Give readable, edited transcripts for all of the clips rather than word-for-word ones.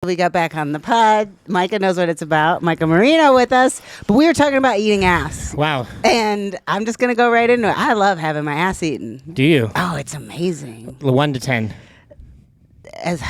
We got back on the pod. Micah knows what it's about. Micah Marino with us. But we were talking about eating ass. Wow. And I'm just going to go right into it. I love having my ass eaten. Do you? Oh, it's amazing. 1 to 10. As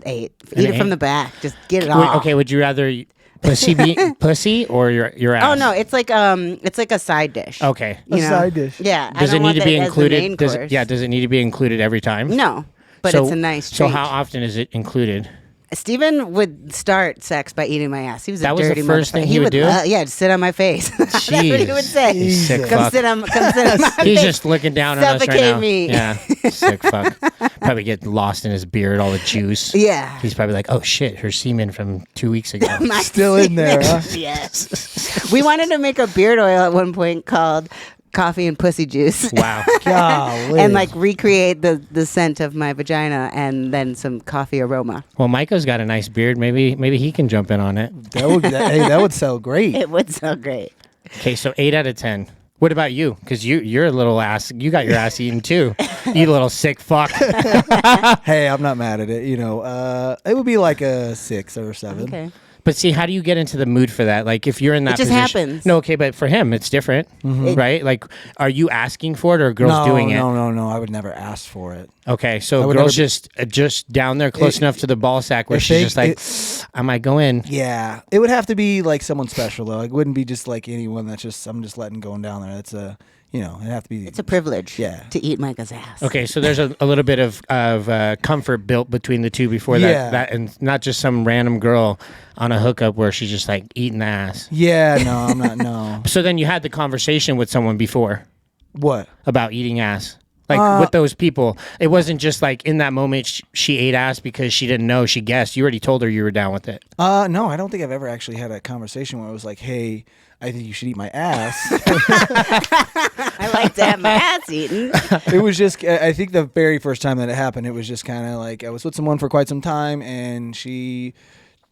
8. An Eat it from 8? the back. Just get it all. Okay, would you rather pussy or your ass? Oh no, it's like a side dish. Okay. You know? Side dish. Yeah. Does I it don't need want to that be as the main included? course. Does it need to be included every time? No, but So- it's a nice treat. So how often is it included? Steven would start sex by eating my ass. He was That a was the dirty first thing motherfucker. he would do? Yeah, just sit on my face. That's what he would say. You sick Come fuck. sit on my He's face. just looking down on us right Suffocate now. me. Yeah, sick fuck. Probably get lost in his beard, all the juice. Yeah. He's probably like, oh shit, her semen from 2 weeks ago. My Still in there, huh? Yes. We wanted to make a beard oil at one point called coffee and pussy juice. Wow. Golly. And like recreate the scent of my vagina and then some coffee aroma. Well, Micah's got a nice beard. Maybe he can jump in on it. that would sell great. It would so great. Okay, so 8 out of 10. What about you? Because you're a little ass. You got your ass eaten too. You little sick fuck. Hey, I'm not mad at it. It would be like a 6 or 7. Okay. But see, how do you get into the mood for that? Like, if you're in that just position, happens. No, okay, but for him, it's different, right? Like, are you asking for it or are girls doing it? No. I would never ask for it. Okay, so would girls never just down there close enough to the ball sack where if she's they- just like, I might go in. Yeah, it would have to be like someone special though. It wouldn't be just like anyone that's just I'm just letting going down there. It's it'd have to be. It's a privilege Yeah. to eat Micah's ass. Okay, so there's a little bit of comfort built between the two before Yeah. that, and not just some random girl on a hookup where she's just like eating the ass. Yeah, no, I'm not. No. So then you had the conversation with someone before What? about eating ass. Like with those people, it wasn't just like in that moment she ate ass because she didn't know, she guessed. You already told her you were down with it. No, I don't think I've ever actually had a conversation where I was like, "Hey, I think you should eat my ass." I like to have my ass eaten. It was just, I think the very first time that it happened, it was just kind of like I was with someone for quite some time, and she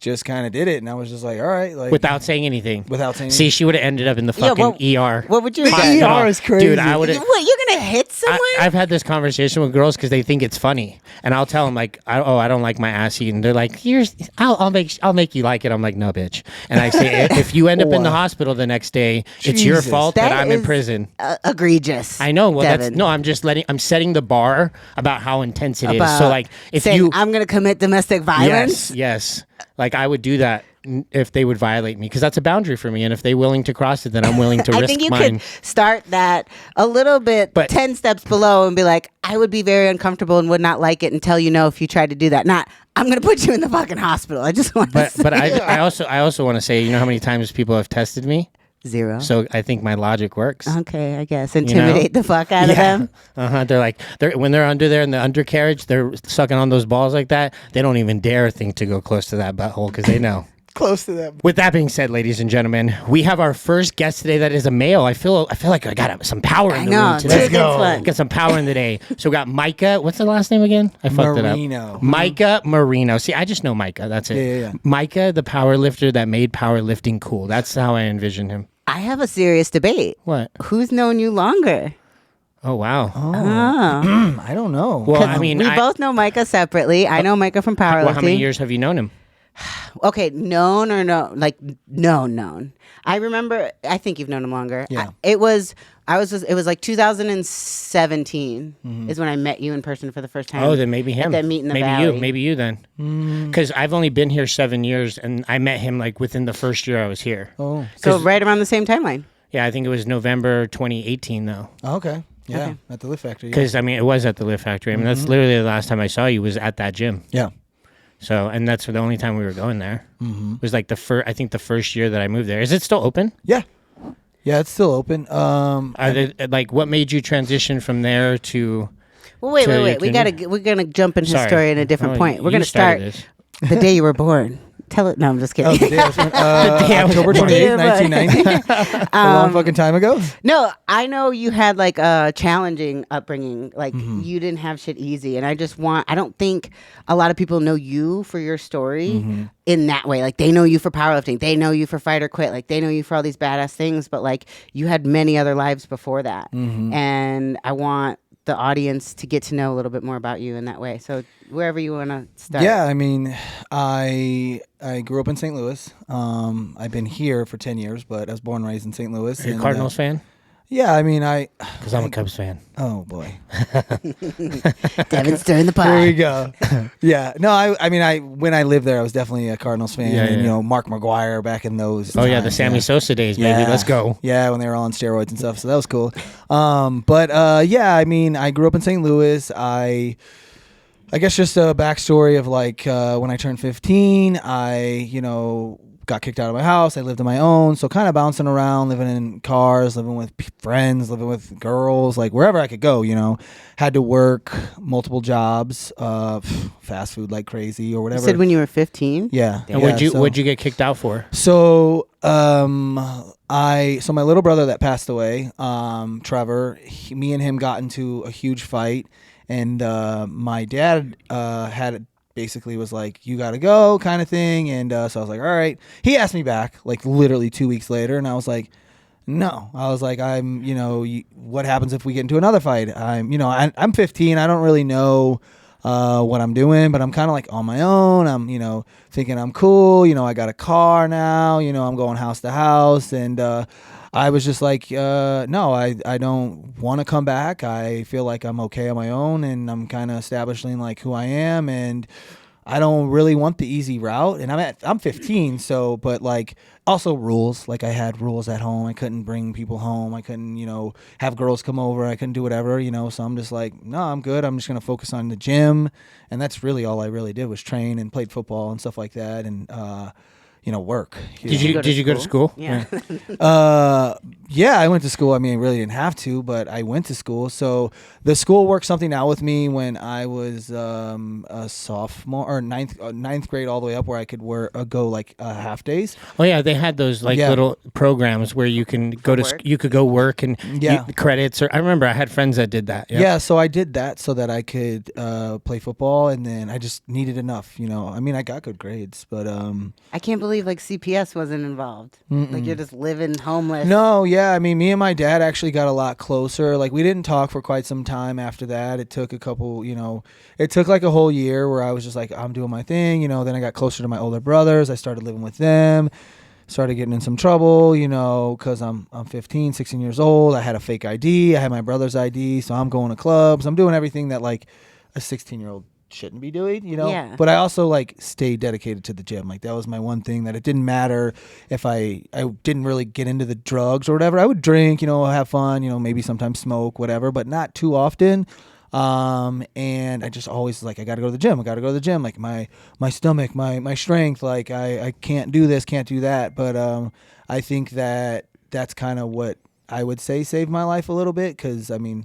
just kind of did it, and I was just like, all right, like Without saying anything. without saying. See, she would have ended up in the fucking ER. What would you have The done? ER is crazy. Dude, I would have. What, you're going to hit someone? I've had this conversation with girls because they think it's funny, and I'll tell them like, I don't like my ass eaten. They're like, I'll make you like it. I'm like, no, bitch. And I say, if you end up in the hospital the next day, it's your Jesus. fault that That I'm in is prison. Egregious. I know. Well, Devin. I'm just I'm setting the bar about how intense it is. So like, if saying, you, I'm going to commit domestic violence. yes, like I would do that if they would violate me because that's a boundary for me. And if they're willing to cross it, then I'm willing to I risk think you mine. could start that a little bit, But- 10 steps below, and be like, I would be very uncomfortable and would not like it and tell you no if you tried to do that. Not, I'm going to put you in the fucking hospital. I just want to But I also want to say, you know how many times people have tested me? 0. So I think my logic works. Okay, I guess. Intimidate the fuck out of them. They're like, when they're under there in the undercarriage, they're sucking on those balls like that. They don't even dare think to go close to that butthole because they know. close to that. With that being said, ladies and gentlemen, we have our first guest today that is a male. I feel like I got some power in the room today. Let's go. Got some power in the day. So we got Micah. What's the last name again? I fucked Marino. it up. Micah Marino. See, I just know Micah. That's it. Yeah. Micah, the power lifter that made powerlifting cool. That's how I envision him. I have a serious debate. What? Who's known you longer? Oh, wow. I don't know. Well, I mean, we both know Micah separately. I know Micah from powerlifting. Well, how many years have you known him? Okay, known or no? Like known. I remember. I think you've known him longer. Yeah. It was like 2017 is when I met you in person for the first time. Oh, then maybe him. At that meet in the maybe valley. Maybe you then. Because I've only been here 7 years, and I met him like within the first year I was here. Oh, So right around the same timeline. Yeah, I think it was November 2018 though. okay. Yeah, Okay. at the lift factory. Because I mean, it was at the Lift Factory. I mean, that's literally the last time I saw you was at that gym. Yeah. So, and that's the only time we were going there. It was like I think the first year that I moved there. Is it still open? Yeah. Yeah, it's still open. Like, what made you transition from there to? Well, wait. So We're gonna jump into his Sorry. story in a different Oh, point. We're you gonna start started this. the day you were born. Tell it. No, I'm just kidding. Oh, the day I was born, October 28th, 1990. A long fucking time ago. No, I know you had like a challenging upbringing. Like you didn't have shit easy. And I don't think a lot of people know you for your story in that way. Like they know you for powerlifting. They know you for fight or quit. Like they know you for all these badass things. But like you had many other lives before that. And I want the audience to get to know a little bit more about you in that way. So wherever you want to start. Yeah, I mean, I grew up in St. Louis. I've been here for 10 years, but I was born and raised in St. Louis. Are you a Cardinals fan? Yeah, I mean, because I'm a Cubs fan. Oh boy, Devin's stirring the pot. Here we go. Yeah, no, I mean, when I lived there, I was definitely a Cardinals fan. Yeah, and, yeah. Mark McGwire back in those. Oh times, yeah, the Sammy Sosa days, baby. Yeah. Let's go. Yeah, when they were all on steroids and stuff, so that was cool. Yeah, I mean, I grew up in St. Louis. I guess just a backstory of like when I turned 15, I got kicked out of my house. I lived on my own, so kind of bouncing around, living in cars, living with friends, living with girls, like wherever I could go. Had to work multiple jobs, fast food like crazy or whatever. You said when you were 15? Yeah. And what'd you get kicked out for? So my little brother that passed away, Trevor, me and him got into a huge fight, and my dad basically was like, you gotta go kind of thing. And so I was like, all right. He asked me back like literally 2 weeks later, and I was like, no. I was like, what happens if we get into another fight? I'm 15. I don't really know what I'm doing, but I'm kind of like on my own. I'm thinking I'm cool. I got a car now. I'm going house to house, and I was just like, no, I don't want to come back. I feel like I'm okay on my own, and I'm kind of establishing like who I am, and I don't really want the easy route. And I'm 15, so, but like also rules. Like I had rules at home. I couldn't bring people home. I couldn't, have girls come over. I couldn't do whatever, so I'm just like, no, I'm good. I'm just going to focus on the gym. And that's really all I really did was train and played football and stuff like that. And, work. Did you go to school? Yeah. Yeah, I went to school. I mean, I really didn't have to, but I went to school. So the school worked something out with me when I was a sophomore or ninth grade all the way up, where I could go like half days. Oh yeah, they had those like little programs where you can you could go work and get credits. Or I remember I had friends that did that. Yep. Yeah, so I did that so that I could play football, and then I just needed enough. I mean, I got good grades, but I can't believe like CPS wasn't involved. Like you're just living homeless. No, yeah. I mean, me and my dad actually got a lot closer. Like we didn't talk for quite some time after that. It took it took like a whole year where I was just like, I'm doing my thing. Then I got closer to my older brothers. I started living with them. Started getting in some trouble, because I'm 15, 16 years old. I had a fake ID. I had my brother's ID. So I'm going to clubs. I'm doing everything that like a 16-year-old shouldn't be doing, Yeah. But I also like stayed dedicated to the gym. Like that was my one thing, that it didn't matter if I didn't really get into the drugs or whatever. I would drink, have fun, maybe sometimes smoke, whatever, but not too often. And I just always like, I got to go to the gym. I got to go to the gym. Like my stomach, my strength, like I can't do this, can't do that. But, I think that's kind of what I would say saved my life a little bit. 'Cause I mean,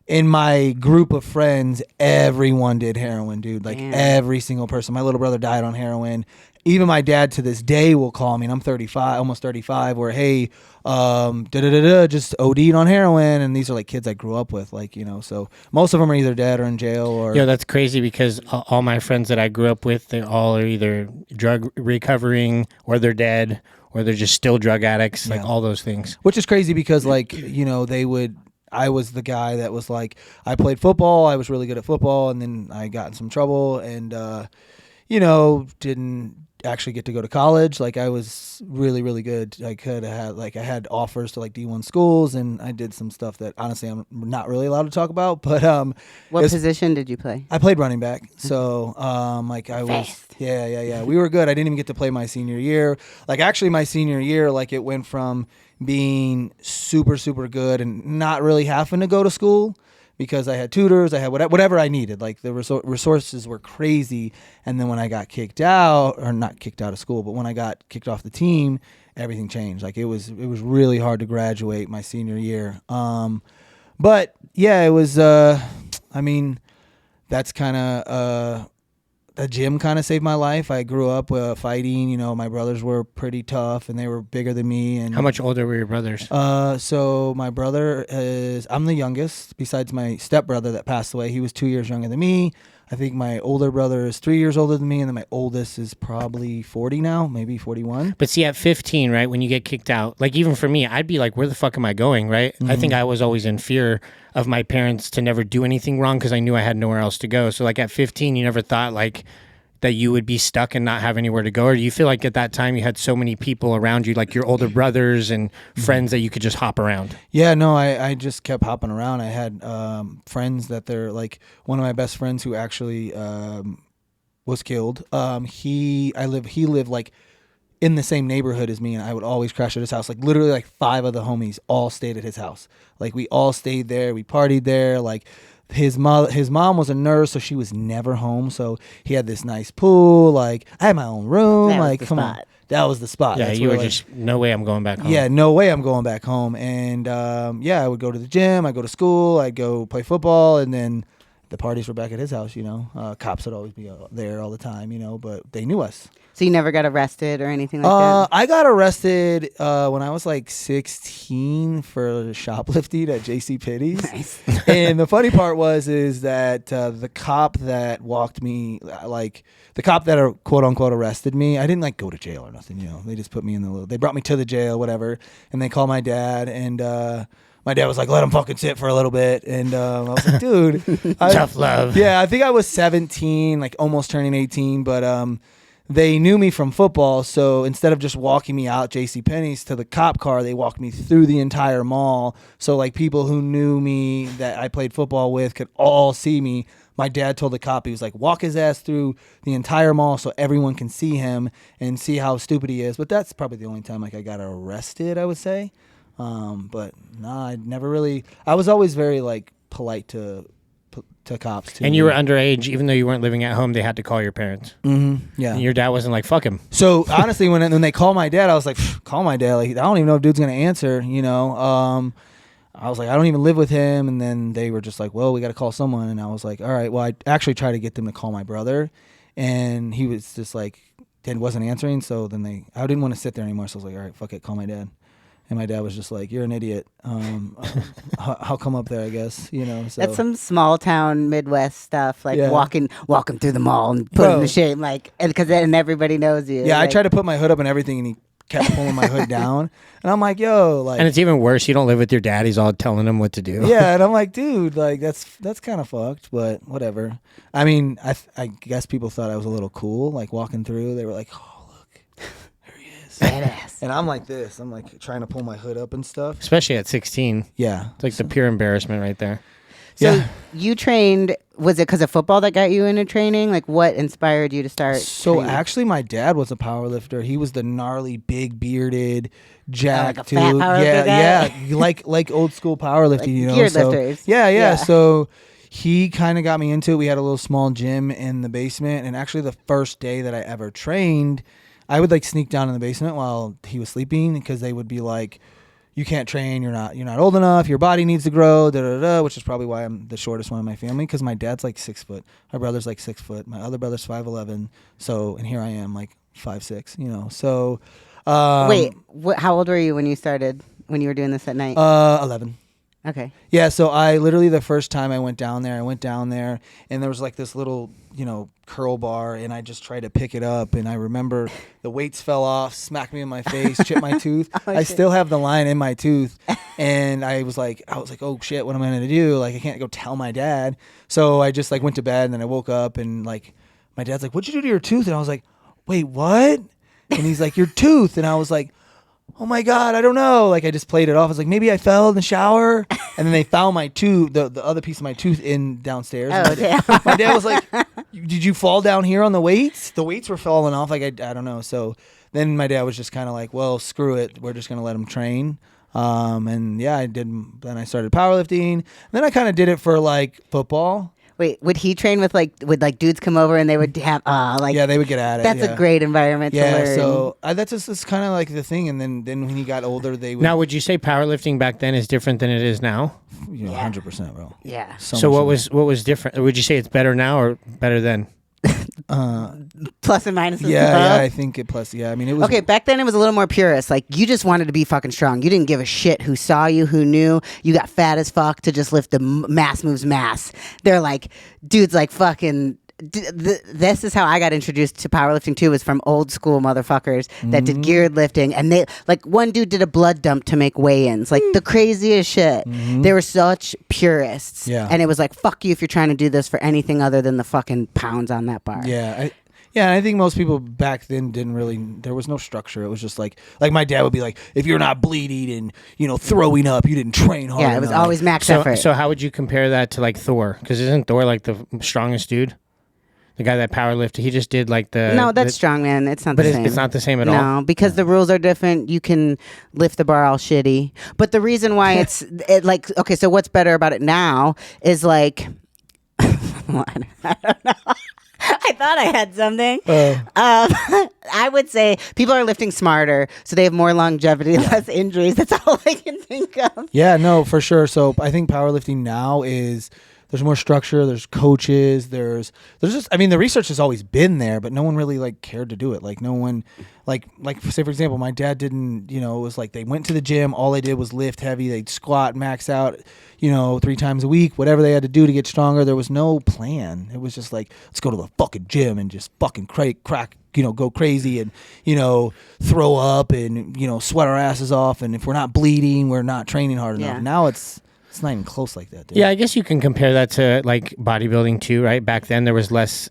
in my group of friends, everyone did heroin, dude. Like every single person. My little brother died on heroin. Even my dad to this day will call me, and I'm 35, almost 35, where, hey, just OD'd on heroin. And these are like kids I grew up with, like, so most of them are either dead or in jail or. Yeah, that's crazy because all my friends that I grew up with, they all are either drug recovering or they're dead or they're just still drug addicts, like all those things. Which is crazy because like, I was the guy that was like, I played football. I was really good at football. And then I got in some trouble and, didn't actually get to go to college. Like I was really, really good. I had offers to like D1 schools, and I did some stuff that honestly I'm not really allowed to talk about, but, what position did you play? I played running back. So, we were good. I didn't even get to play my senior year. Like actually my senior year, like it went from being super, super good and not really having to go to school because I had tutors, I had whatever I needed. Like the resources were crazy. And then when I got kicked out, or not kicked out of school, but when I got kicked off the team, everything changed. Like it was really hard to graduate my senior year. But yeah, it was, that's kind of, the gym kind of saved my life. I grew up fighting. My brothers were pretty tough, and they were bigger than me. And how much older were your brothers? So my brother I'm the youngest. Besides my stepbrother that passed away, he was 2 years younger than me. I think my older brother is 3 years older than me, and then my oldest is probably 40 now, maybe 41. But see, at 15, right, when you get kicked out, like even for me, I'd be like, where the fuck am I going, right? I think I was always in fear of my parents to never do anything wrong because I knew I had nowhere else to go. So like at 15, you never thought like that you would be stuck and not have anywhere to go? Or do you feel like at that time you had so many people around you, like your older brothers and friends, that you could just hop around? Yeah, no, I just kept hopping around. I had friends that they're like, one of my best friends who actually was killed. He lived like in the same neighborhood as me, and I would always crash at his house. Like literally like 5 of the homies all stayed at his house. Like we all stayed there. We partied there. Like his mom was a nurse, so she was never home. So he had this nice pool. Like I had my own room. That was like the come spot. on, that was the spot. Yeah, That's you where, were like, just, no way I'm going back home. yeah, no way I'm going back home. And yeah, I would go to the gym. I'd go to school. I'd go play football, and then the parties were back at his house. You know, cops would always be there all the time. You know, but they knew us. So you never got arrested or anything like that? I got arrested when I was like 16 for shoplifting at JCPenney's. Nice. And the funny part is that the cop that walked me, like the cop that quote unquote arrested me, I didn't like go to jail or nothing. You know, they just put me in they brought me to the jail, whatever, and they called my dad, and my dad was like, let him fucking sit for a little bit. And I was like, dude. Tough love. Yeah, I think I was 17, like almost turning 18, but they knew me from football, so instead of just walking me out JCPenney's to the cop car, they walked me through the entire mall. So like people who knew me that I played football with could all see me. My dad told the cop, he was like, walk his ass through the entire mall so everyone can see him and see how stupid he is. But that's probably the only time like I got arrested, I would say. But nah, I never really. I was always very like polite to cops too. And you were underage, even though you weren't living at home, they had to call your parents. Mm-hmm. Yeah. And your dad wasn't like, fuck him. So honestly, when they call my dad, I was like, call my dad. Like I don't even know if dude's gonna answer. You know. I was like, I don't even live with him. And then they were just like, well, we got to call someone. And I was like, all right. Well, I actually tried to get them to call my brother, and he was just like, wasn't answering. So then I didn't want to sit there anymore. So I was like, all right, fuck it, call my dad. And my dad was just like, you're an idiot. I'll come up there, I guess. You know. So. That's some small town Midwest stuff, like Yeah. walking through the mall and putting the shame, like, because then everybody knows you. Yeah, like, I tried to put my hood up and everything, and he kept pulling my hood down. And I'm like, yo, like. And it's even worse. You don't live with your dad. He's all telling him what to do. Yeah, and I'm like, dude, like that's kind of fucked, but whatever. I mean, I guess people thought I was a little cool, like walking through. They were like, oh, look, there he is. badass. And I'm like this. I'm like trying to pull my hood up and stuff. Especially at 16. Yeah. It's like the pure embarrassment right there. So Yeah. you trained, was it because of football that got you into training? Like what inspired you to start So training? actually, my dad was a power lifter. He was the gnarly, big bearded, jacked like a fat dude. power Yeah, lifter yeah, like old school powerlifting. Like you know, geared so lifters. yeah. Yeah. So he kind of got me into it. We had a little small gym in the basement, and actually, the first day that I ever trained, I would like sneak down in the basement while he was sleeping because they would be like, you can't train, you're not old enough, your body needs to grow, which is probably why I'm the shortest one in my family, because my dad's like 6 foot, my brother's like 6 foot, my other brother's 5'11", so, and here I am like 5'6", you know, so. Wait, how old were you when you were doing this at night? 11. Okay. Yeah, so I literally, the first time I went down there, and there was like this little, curl bar, and I just tried to pick it up, and I remember the weights fell off, smacked me in my face, chipped my tooth. I still have the line in my tooth, and I was like, oh shit, what am I gonna do? Like, I can't go tell my dad. So I just like went to bed, and then I woke up, and like my dad's like, what'd you do to your tooth? And I was like, wait, what? And he's like, your tooth. And I was like, oh my God, I don't know. Like I just played it off. I was like, maybe I fell in the shower. And then they found my tooth, the other piece of my tooth in downstairs. Oh, damn. My dad was like, did you fall down here on the weights? The weights were falling off. Like, I don't know. So then my dad was just kind of like, well, screw it. We're just going to let him train. And yeah, I did. Then I started powerlifting. And then I kind of did it for like football. Wait, would he train with would dudes come over and they would have yeah, they would get at it. That's yeah. a great environment to learn. So that's just kind of like the thing. And then when he got older, they would. Now, would you say powerlifting back then is different than it is now? 100%, bro. Yeah. So what was different? Would you say it's better now or better then? Plus and minuses. Yeah, I think it plus. Yeah, I mean it was. Okay, back then it was a little more purist. Like you just wanted to be fucking strong. You didn't give a shit who saw you, who knew. You got fat as fuck to just lift the mass moves mass. They're like dudes like fucking this is how I got introduced to powerlifting too, was from old school motherfuckers that did geared lifting, and they like one dude did a blood dump to make weigh-ins, like the craziest shit. They were such purists, and it was like, fuck you if you're trying to do this for anything other than the fucking pounds on that bar. Yeah, and I think most people back then didn't really. There was no structure. It was just like my dad would be like, if you're not bleeding and throwing up, you didn't train hard. Yeah, it was always max effort. So how would you compare that to like Thor? Because isn't Thor like the strongest dude? The guy that powerlifted, he just did like the. No, that's strongman. It's not the same. But it's not the same at all. No, because the rules are different. You can lift the bar all shitty. But the reason why it's like, okay, so what's better about it now is like, I don't know. I thought I had something. I would say people are lifting smarter, so they have more longevity, less injuries. That's all I can think of. Yeah, no, for sure. So I think powerlifting now is there's more structure. There's coaches. There's just, I mean, the research has always been there, but no one really like cared to do it. Like no one, like say for example, my dad didn't. It was like they went to the gym. All they did was lift heavy. They'd squat, max out. 3 times a week, whatever they had to do to get stronger. There was no plan. It was just like, let's go to the fucking gym and just fucking crack, go crazy and, throw up and, sweat our asses off. And if we're not bleeding, we're not training hard enough. Now it's not even close like that, dude. Yeah, I guess you can compare that to like bodybuilding too, right? Back then there was less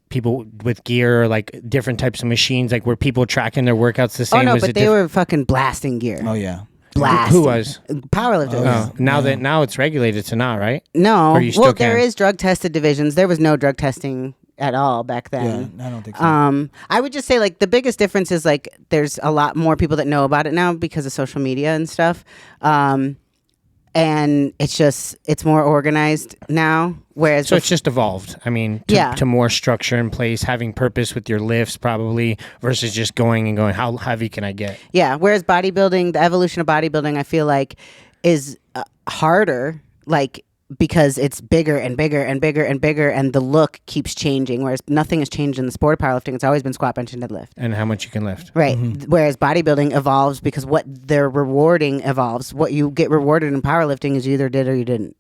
people with gear or like different types of machines. Like were people tracking their workouts the same? Oh no, but they were fucking blasting gear. Oh yeah. Blasting. Who was? Powerlifters. Oh, now it's regulated to not, right? No. Or you still can? There is drug tested divisions. There was no drug testing at all back then. Yeah, I don't think so. I would just say like the biggest difference is like there's a lot more people that know about it now because of social media and stuff. And it's more organized now. Whereas so it's just evolved. I mean, to more structure in place, having purpose with your lifts probably versus just going, how heavy can I get? Yeah. Whereas bodybuilding, the evolution of bodybuilding, I feel like is harder, like because it's bigger and bigger and bigger and bigger, and the look keeps changing. Whereas nothing has changed in the sport of powerlifting. It's always been squat, bench, and deadlift. And how much you can lift. Right. Mm-hmm. Whereas bodybuilding evolves because what they're rewarding evolves. What you get rewarded in powerlifting is you either did or you didn't.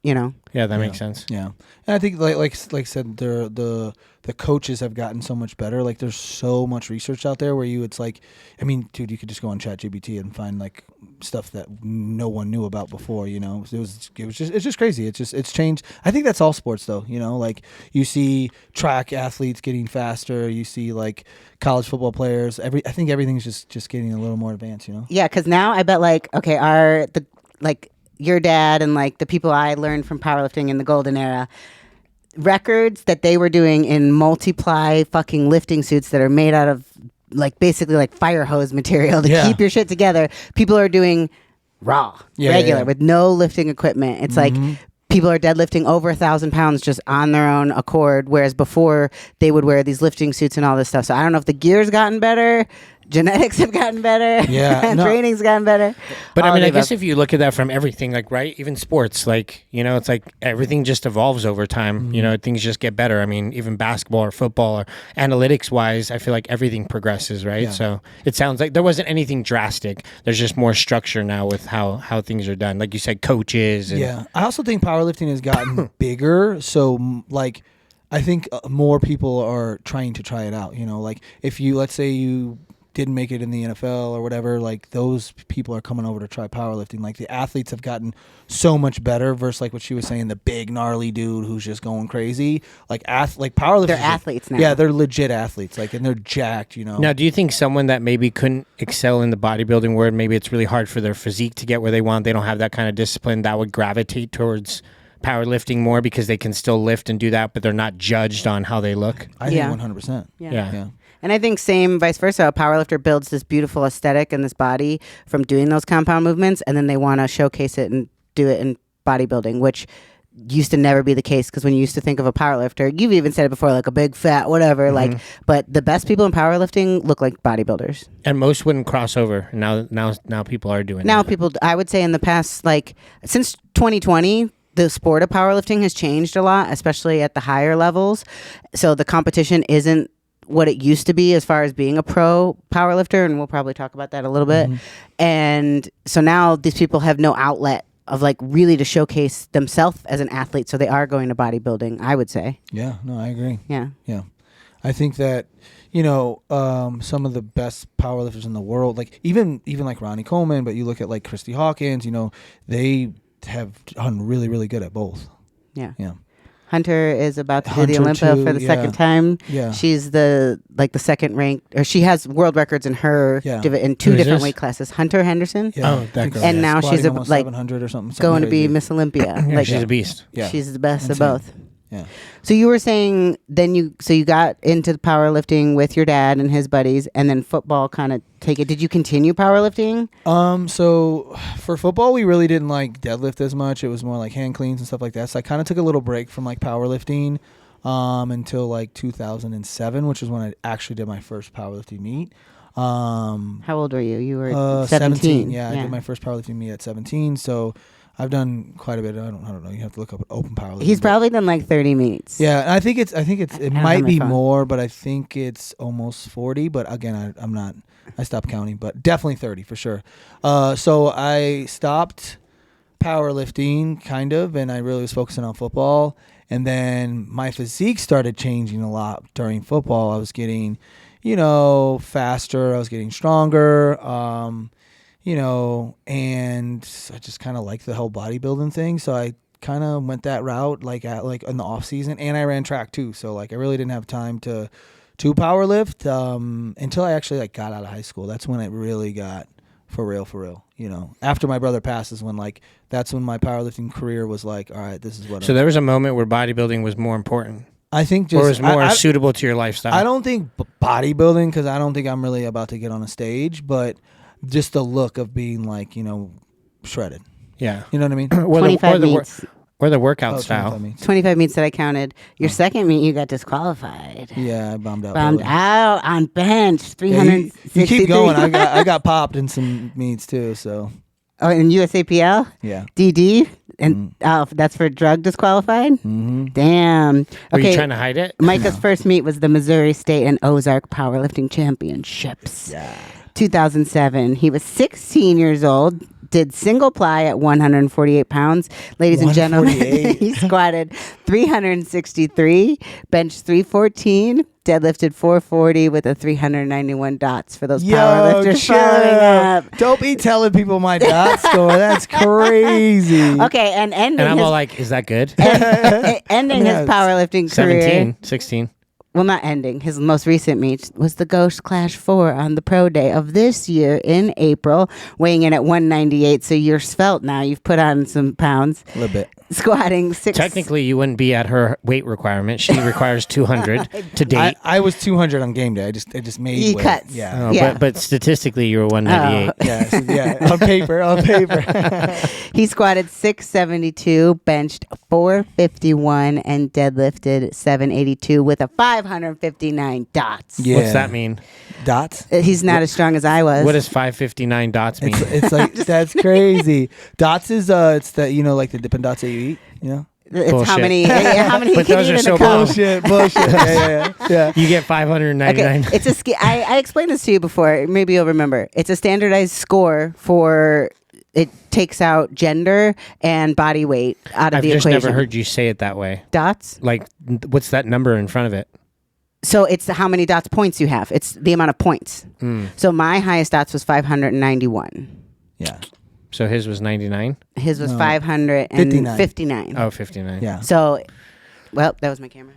Yeah, that makes sense. Yeah, and I think like I said, the coaches have gotten so much better. Like there's so much research out there where it's like, I mean, dude, you could just go on ChatGPT and find like stuff that no one knew about before. It's just crazy. It's changed. I think that's all sports though. Like you see track athletes getting faster. You see like college football players. I think everything's just getting a little more advanced. Yeah, because now I bet like your dad and like the people I learned from powerlifting in the golden era, records that they were doing in multiply fucking lifting suits that are made out of like basically like fire hose material to keep your shit together. People are doing raw, regular with no lifting equipment. It's like people are deadlifting over 1,000 pounds just on their own accord, whereas before they would wear these lifting suits and all this stuff. So I don't know if the gear's gotten better, genetics have gotten better, training's gotten better. But I mean, I guess if you look at that from everything, like, right, even sports, like, it's like everything just evolves over time. Things just get better. I mean, even basketball or football or analytics wise, I feel like everything progresses, right? So it sounds like there wasn't anything drastic. There's just more structure now with how things are done. Like you said, coaches. And I also think powerlifting has gotten bigger. So like, I think more people are trying to try it out. Like if let's say you didn't make it in the NFL or whatever, like those people are coming over to try powerlifting. Like the athletes have gotten so much better versus like what she was saying, the big gnarly dude who's just going crazy. Like powerlifters, they're athletes now. Yeah, they're legit athletes. Like, and they're jacked. Now, do you think someone that maybe couldn't excel in the bodybuilding world, maybe it's really hard for their physique to get where they want, they don't have that kind of discipline, that would gravitate towards powerlifting more because they can still lift and do that, but they're not judged on how they look? I think 100%. Yeah. And I think same vice versa. A powerlifter builds this beautiful aesthetic in this body from doing those compound movements, and then they want to showcase it and do it in bodybuilding, which used to never be the case, because when you used to think of a powerlifter, you've even said it before, like a big fat whatever, like, but the best people in powerlifting look like bodybuilders. And most wouldn't cross over. Now people are doing now that. People, I would say in the past, like since 2020, the sport of powerlifting has changed a lot, especially at the higher levels. So the competition isn't what it used to be as far as being a pro powerlifter, and we'll probably talk about that a little bit. And so now these people have no outlet like really to showcase themselves as an athlete. So they are going to bodybuilding, I would say. Yeah, no, I agree. Yeah. Yeah. I think that, some of the best powerlifters in the world, like even like Ronnie Coleman, but you look at like Christy Hawkins, they have done really, really good at both. Yeah. Yeah. Hunter is about to do the Hunter Olympia too, for the yeah. second time. Yeah. She's the second ranked, or she has world records in her in two Who is different this? weight classes. Hunter Henderson. Yeah. Oh, that girl. And now she's almost like 700 or something going to be crazy. Miss Olympia. Yeah, like she's a beast. Yeah. she's the best Insane. of both. Yeah. So you were saying then you got into powerlifting with your dad and his buddies, and then football kind of take it. Did you continue powerlifting? So for football, we really didn't like deadlift as much. It was more like hand cleans and stuff like that. So I kind of took a little break from like powerlifting until like 2007, which is when I actually did my first powerlifting meet. How old were you? You were 17. Yeah, I did my first powerlifting meet at 17. So I've done quite a bit. I don't know. You have to look up open powerlifting. He's probably done like 30 meets. Yeah, and I think it don't might have be my phone. more, but I think it's almost 40. But again, I'm not. I stopped counting, but definitely 30 for sure. So I stopped powerlifting kind of, and I really was focusing on football. And then my physique started changing a lot during football. I was getting, faster. I was getting stronger. And I just kind of liked the whole bodybuilding thing. So I kind of went that route, like in the off season, and I ran track too. So like I really didn't have time to power lift until I actually like got out of high school. That's when it really got for real. After my brother passed is when that's when my powerlifting career was like, all right, this is what. So there was a moment where bodybuilding was more important. I think or was more suitable to your lifestyle. I don't think bodybuilding, because I don't think I'm really about to get on a stage, but just the look of being like, shredded. Yeah. You know what I mean? 25 meets. Or the workout style. 25 meets. 25 meets that I counted. Your second meet, you got disqualified. Yeah, I bombed out. Bombed probably. out on bench. Yeah, 363. you keep going. I got popped in some meets too. So Oh, in USAPL? yeah. DD? And that's for drug disqualified? Mm-hmm. Damn. Were Okay. you trying to hide it? Micah's first meet was the Missouri State and Ozark Powerlifting Championships. Yeah. 2007. He was 16 years old. Did single ply at 148 pounds. Ladies and gentlemen, 148. he squatted 363, benched 314, deadlifted 440 with a 391 dots for those powerlifters following up. Don't be telling people my dot score. That's crazy. Okay, and ending And I'm his, all like, is that good? ending his powerlifting career. 17, 16. Well, not ending. His most recent meet was the Ghost Clash 4 on the pro day of this year in April, weighing in at 198. So you're svelte now. You've put on some pounds. A little bit. Squatting 6. Technically, you wouldn't be at her weight requirement. She requires 200 to date. I was 200 on game day. I just made He weight. cuts. Yeah. Oh, Yeah. but statistically, you were 198. Yeah. On paper. He squatted 672, benched 451, and deadlifted 782 with a 559 dots. Yeah. What's that mean? Dots? He's not as strong as I was. What does 559 dots mean? It's like that's crazy. Dots is it's the like the Dippin' Dots that you eat. It's Bullshit. how many he But can those eat are in so a cup. Bullshit. Yeah. You get 599. Okay, it's I explained this to you before. Maybe you'll remember. It's a standardized score for. It takes out gender and body weight out of I've the just equation. never heard you say it that way. Dots. Like, what's that number in front of it? So it's how many dots points you have. It's the amount of points. So my highest dots was 591. Yeah. So his was 99? His was No. 559. Oh, 59. Yeah. So, well, that was my camera.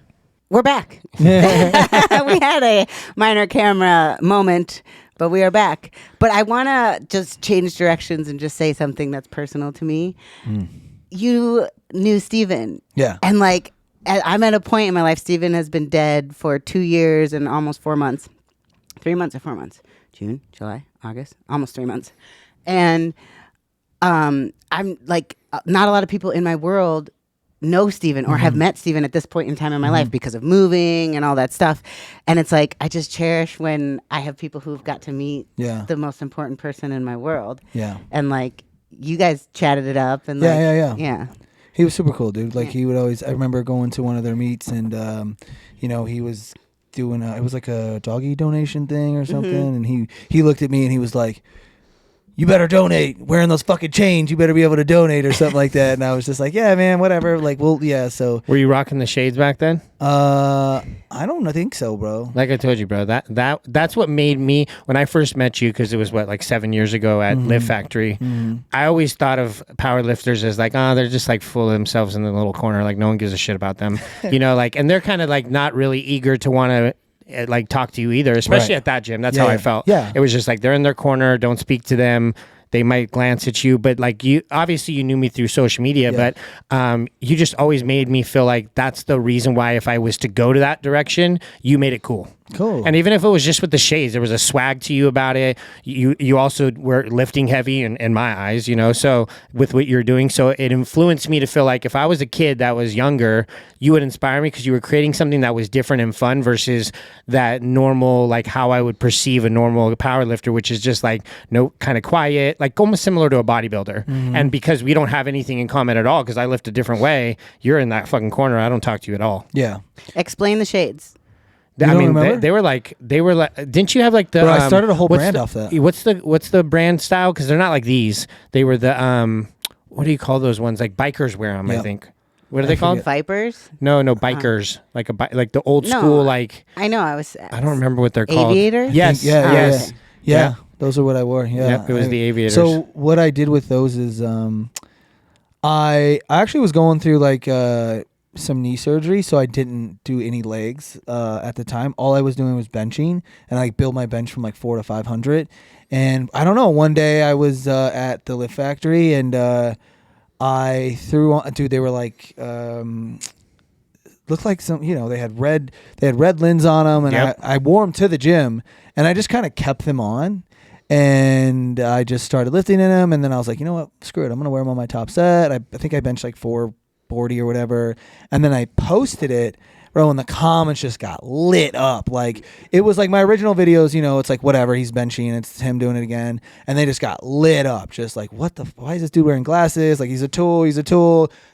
We're back. We had a minor camera moment, but we are back. But I want to just change directions and just say something that's personal to me. You knew Steven. Yeah. And I'm at a point in my life, Steven has been dead for 2 years and almost 4 months. 3 months or 4 months? June, July, August, almost 3 months. And I'm not a lot of people in my world know Steven or have met Steven at this point in time in my life because of moving and all that stuff. And it's like, I just cherish when I have people who've got to meet the most important person in my world. Yeah. And you guys chatted it up and Yeah. He was super cool, dude. He would always. I remember going to one of their meets, and he was doing. It was like a doggy donation thing or something, and he looked at me and he was like, you better donate. Wearing those fucking chains, you better be able to donate or something like that. And I was just like, yeah, man, whatever. Like, well, yeah. So were you rocking the shades back then? I don't think so, bro. Like I told you, bro, that's what made me, when I first met you, because it was like 7 years ago at Lift Factory. I always thought of power lifters as like, they're just like full of themselves in the little corner, like no one gives a shit about them, like, and they're kind of like not really eager to want to like talk to you either, especially at that gym. That's how I felt. Yeah, it was just like they're in their corner, don't speak to them. They might glance at you, but like you, obviously you knew me through social media, but you just always made me feel like that's the reason why if I was to go to that direction, you made it cool. Cool. And even if it was just with the shades, there was a swag to you about it. You also were lifting heavy in my eyes, so with what you're doing. So it influenced me to feel like if I was a kid that was younger, you would inspire me because you were creating something that was different and fun versus that normal, like how I would perceive a normal power lifter, which is just like no kind of quiet, like almost similar to a bodybuilder. And because we don't have anything in common at all, because I lift a different way, you're in that fucking corner. I don't talk to you at all. Yeah. Explain the shades. I mean, they were like, didn't you have like the? Bro, I started a whole brand off that. What's the brand style? Because they're not like these. They were the what do you call those ones? Like bikers wear them, I think. What are they called? Vipers? No, bikers. Like like the old school. Like I know. I don't remember what they're called. Aviator? Yes. Yeah. Yeah. Those are what I wore. Yeah. Yep, it was the aviators. So what I did with those is I actually was going through like some knee surgery, so I didn't do any legs at the time. All I was doing was benching, and I built my bench from like 400 to 500. And I don't know, one day I was at the Lift Factory, and I threw on, dude, they were like looked like some, they had red lens on them, and I wore them to the gym, and I just kind of kept them on. And I just started lifting in them, and then I was like, you know what, screw it, I'm gonna wear them on my top set. I think I benched like 440 or whatever, and then I posted it, bro, and the comments just got lit up. Like, it was like my original videos, it's like whatever, he's benching, it's him doing it again, and they just got lit up, just like, why is this dude wearing glasses? Like, he's a tool, da,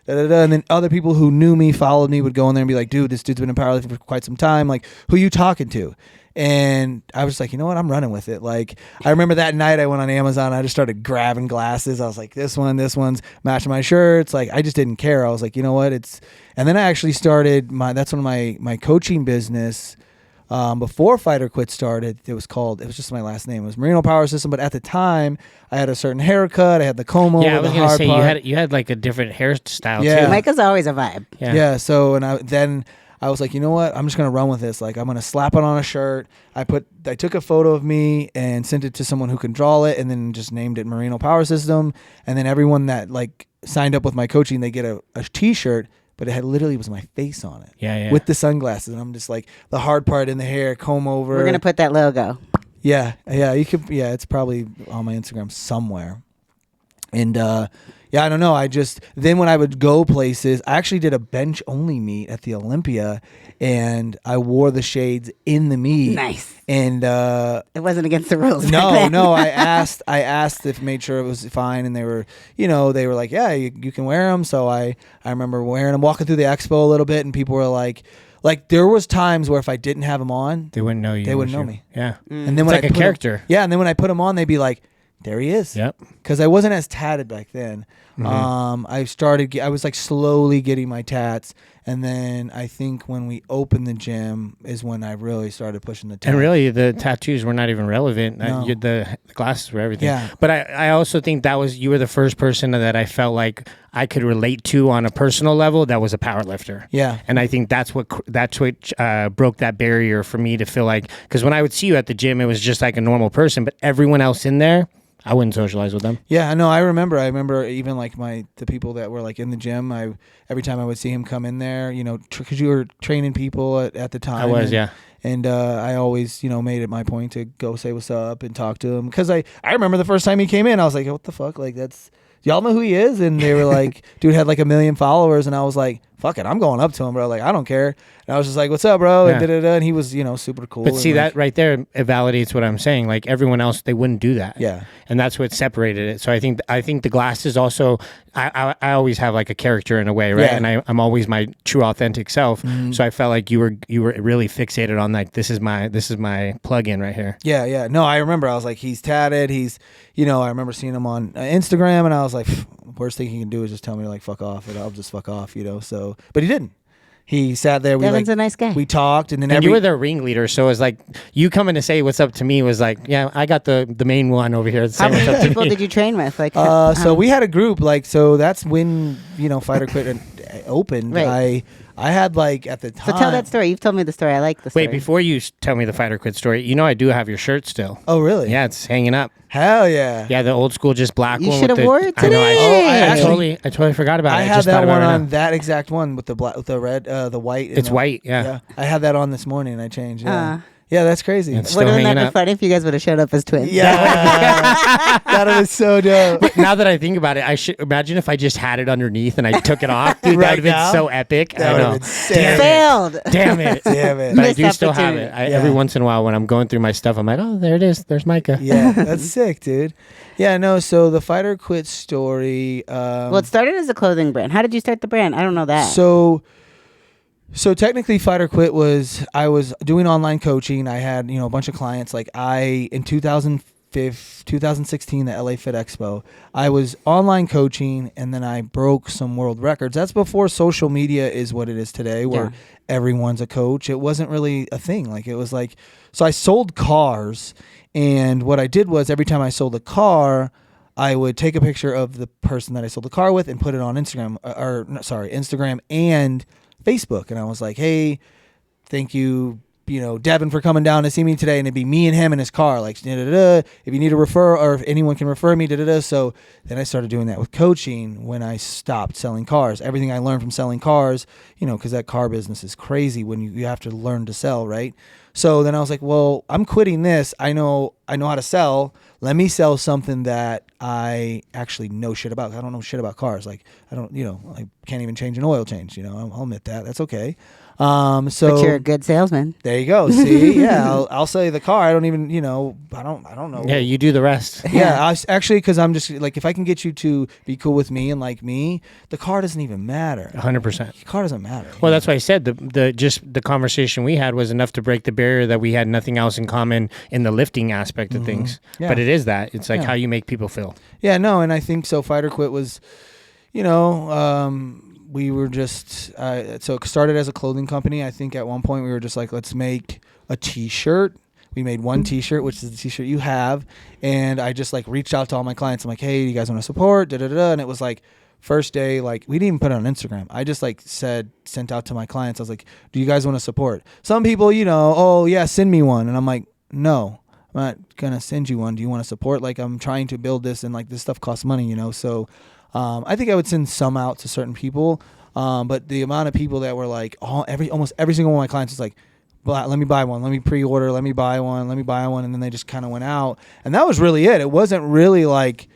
da, da. And then other people who knew me, followed me, would go in there and be like, dude, this dude's been in powerlifting for quite some time, like, who you talking to? And I was like, you know what? I'm running with it. Like, I remember that night I went on Amazon. I just started grabbing glasses. I was like, this one's matching my shirts. Like, I just didn't care. I was like, you know what? And then I actually started that's when my coaching business, before Fight or Quit started. It was just my last name. It was Marino Power System. But at the time, I had a certain haircut. I had the comb over. Yeah, I was going to say you had like a different hairstyle too. Micah's always a vibe. Yeah. So I was like, you know what? I'm just gonna run with this. Like, I'm gonna slap it on a shirt. I took a photo of me and sent it to someone who can draw it, and then just named it Marino Power System. And then everyone that like signed up with my coaching, they get a T-shirt, but it had literally was my face on it. Yeah. With the sunglasses, and I'm just like, the hard part in the hair, comb over. We're gonna put that logo. Yeah. You could. Yeah, it's probably on my Instagram somewhere. And I don't know. Then when I would go places, I actually did a bench only meet at the Olympia, and I wore the shades in the meet. Nice. And it wasn't against the rules. No. I asked if made sure it was fine, and they were like, yeah, you can wear them. So I remember wearing them, walking through the expo a little bit, and people were like there was times where if I didn't have them on, they wouldn't know you. They wldn't know me. Yeah. And then when like a character. And then when I put them on, they'd be like, there he is. Yep. Because I wasn't as tatted back then. I was like slowly getting my tats, and then I think when we opened the gym is when I really started pushing the tats. And really, the tattoos were not even relevant. No. The glasses were everything. Yeah. But I also think you were the first person that I felt like I could relate to on a personal level that was a power lifter. Yeah. And I think that's what broke that barrier for me to feel like, because when I would see you at the gym, it was just like a normal person, but everyone else in there, I wouldn't socialize with them. Yeah, no, I remember even like the people that were like in the gym, every time I would see him come in there, because you were training people at the time. I was, yeah. And I always, made it my point to go say what's up and talk to him. Because I remember the first time he came in, I was like, what the fuck? Like, y'all know who he is? And they were like, dude had like 1 million followers. And I was like, fuck it, I'm going up to him, bro. Like, I don't care. And I was just like, what's up, bro? Yeah. And he was, super cool. But see, and that right there, it validates what I'm saying. Like everyone else, they wouldn't do that. Yeah. And that's what separated it. So I think the glasses also, I always have like a character in a way, right? Yeah. And I'm always my true authentic self. So I felt like you were really fixated on like, this is my plug-in right here. Yeah, yeah. No, I remember. I was like, he's tatted. He's, I remember seeing him on Instagram, and I was like, worst thing he can do is just tell me to like fuck off, and I'll just fuck off, so. But he didn't. He sat there. Devin's a nice guy. We talked, and then you were the ringleader, so it was like you coming to say what's up to me was like, yeah, I got the main one over here. How many people did you train with? Like, so we had a group. Like, so that's when Fight or Quit opened. Right. I had like at the time. So tell that story. You've told me the story. I like the story. Wait, before you tell me the Fight or Quit story, I do have your shirt still. Oh, really? Yeah, it's hanging up. Hell yeah. Yeah, the old school just black You one. should have wore it today. I totally forgot about it. I I had just that thought about one it on now. that exact one with the black, with the red, the white. It's white, yeah. I had that on this morning and I changed. Yeah. Yeah, that's crazy. It's still Wouldn't that hanging be up. funny if you guys would have showed up as twins? Yeah. That was so dope. But now that I think about it, I should imagine if I just had it underneath and I took it off. Dude, Right that would have now? been so epic. That I know. would've been sick. Failed. Damn it. Damn it. But I Missed do still have opportunity. it. Every once in a while when I'm going through my stuff, I'm like, oh, there it is. There's Micah. Yeah, that's sick, dude. Yeah, no, so the Fight or Quit story. Well, it started as a clothing brand. How did you start the brand? I don't know that. So technically Fight or Quit I was doing online coaching. I had, a bunch of clients. Like in 2016, the LA Fit Expo, I was online coaching and then I broke some world records. That's before social media is what it is today, where everyone's a coach. It wasn't really a thing. Like it was like, so I sold cars, and what I did was every time I sold a car, I would take a picture of the person that I sold the car with and put it on Instagram and Facebook. And I was like, hey, thank you, Devin, for coming down to see me today. And it'd be me and him in his car, like, if you need a refer or if anyone can refer me, So then I started doing that with coaching when I stopped selling cars. Everything I learned from selling cars, because that car business is crazy when you have to learn to sell, right? So then I was like, well, I'm quitting this. I know how to sell. Let me sell something that I actually know shit about. I don't know shit about cars. Like I don't, I can't even change an oil change. I'll admit that. That's okay. But you're a good salesman. There you go. See, yeah, I'll sell you the car. I don't even, I don't know. Yeah, you do the rest. Yeah, because I'm just like, if I can get you to be cool with me and like me, the car doesn't even matter. 100%. The car doesn't matter. Well, that's why I said the conversation we had was enough to break the barrier that we had nothing else in common in the lifting aspect of things. Yeah. But it is that. It's like how you make people feel. Yeah, no, and I think so. Fight or Quit was, we were just so it started as a clothing company. I think at one point we were just like, let's make a T-shirt. We made one T-shirt, which is the T-shirt you have, and I just like reached out to all my clients. I'm like, hey, do you guys want to support? And it was like first day, like we didn't even put it on Instagram. I just like sent out to my clients. I was like, do you guys want to support? Some people, oh yeah, send me one, and I'm like, no, I'm not gonna send you one. Do you want to support? Like I'm trying to build this, and like this stuff costs money, So I think I would send some out to certain people, but the amount of people that were like, almost every single one of my clients was like, let me buy one, let me pre-order, let me buy one, and then they just kind of went out, and that was really it. It wasn't really like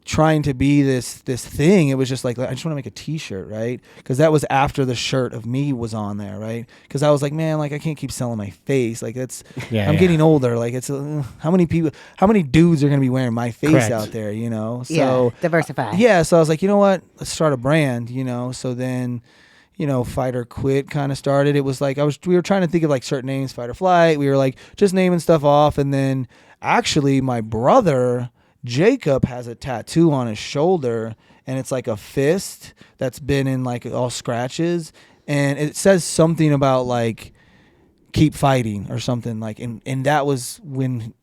trying to be this thing. It was just like, I just want to make a T-shirt, right? Because that was after the shirt of me was on there, right? Because I was like, man, like I can't keep selling my face. Like I'm getting older. Like it's how many dudes are gonna be wearing my face out there, So diversify. Yeah, so I was like, you know what? Let's start a brand, So then, Fight or Quit kind of started. It was like we were trying to think of like certain names, Fight or Flight. We were like just naming stuff off, and then actually my brother Jacob has a tattoo on his shoulder, and it's like a fist that's been in like all scratches, and it says something about like keep fighting or something, like, and that was when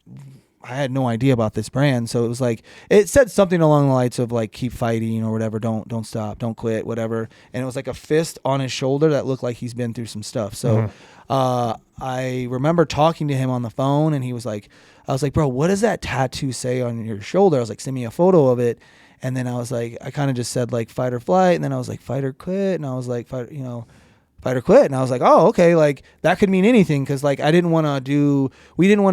I had no idea about this brand. So it was like, it said something along the lines of like keep fighting or whatever, don't stop, don't quit, whatever. And it was like a fist on his shoulder that looked like he's been through some stuff. So I remember talking to him on the phone, and he was like, I was like, bro, what does that tattoo say on your shoulder? I was like, send me a photo of it. And then I was like, I kind of just said like Fight or Flight, and then I was like Fight or Quit, and I was like fight or quit. And I was like, oh, okay, like that could mean anything, because like we didn't want to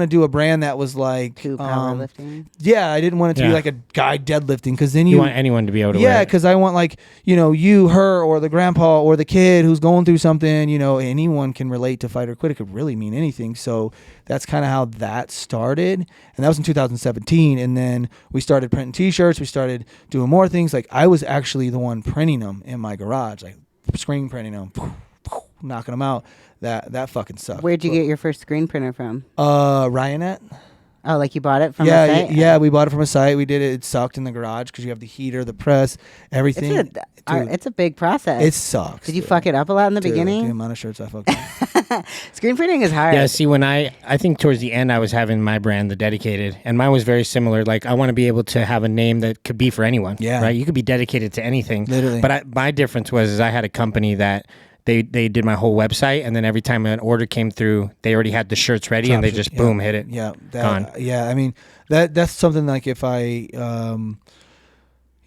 do a brand that was like too powerlifting. Yeah, I didn't want it to be like a guy deadlifting, because then you want anyone to be able to wear yeah, it. because I want like, you, her, or the grandpa or the kid who's going through something, anyone can relate to fight or quit. It could really mean anything. So that's kind of how that started. And that was in 2017. And then we started printing t-shirts. We started doing more things. Like I was actually the one printing them in my garage, like screen printing them, knocking them out. That fucking sucked. Where'd you get your first screen printer from? Ryonet. Oh, like you bought it from a site? Yeah, we bought it from a site. We did it. It sucked in the garage because you have the heater, the press, everything. It's a big process. It sucks. Did you fuck it up a lot in the beginning? The amount of shirts I fucked up. Screen printing is hard. Yeah, see, when I think towards the end I was having my brand, The Dedicated, and mine was very similar. Like I want to be able to have a name that could be for anyone. Yeah. Right? You could be dedicated to anything. Literally. But my difference was I had a company that they did my whole website, and then every time an order came through, they already had the shirts ready, and they just boom, hit it. Yeah. Gone. Yeah, I mean, that's something like if I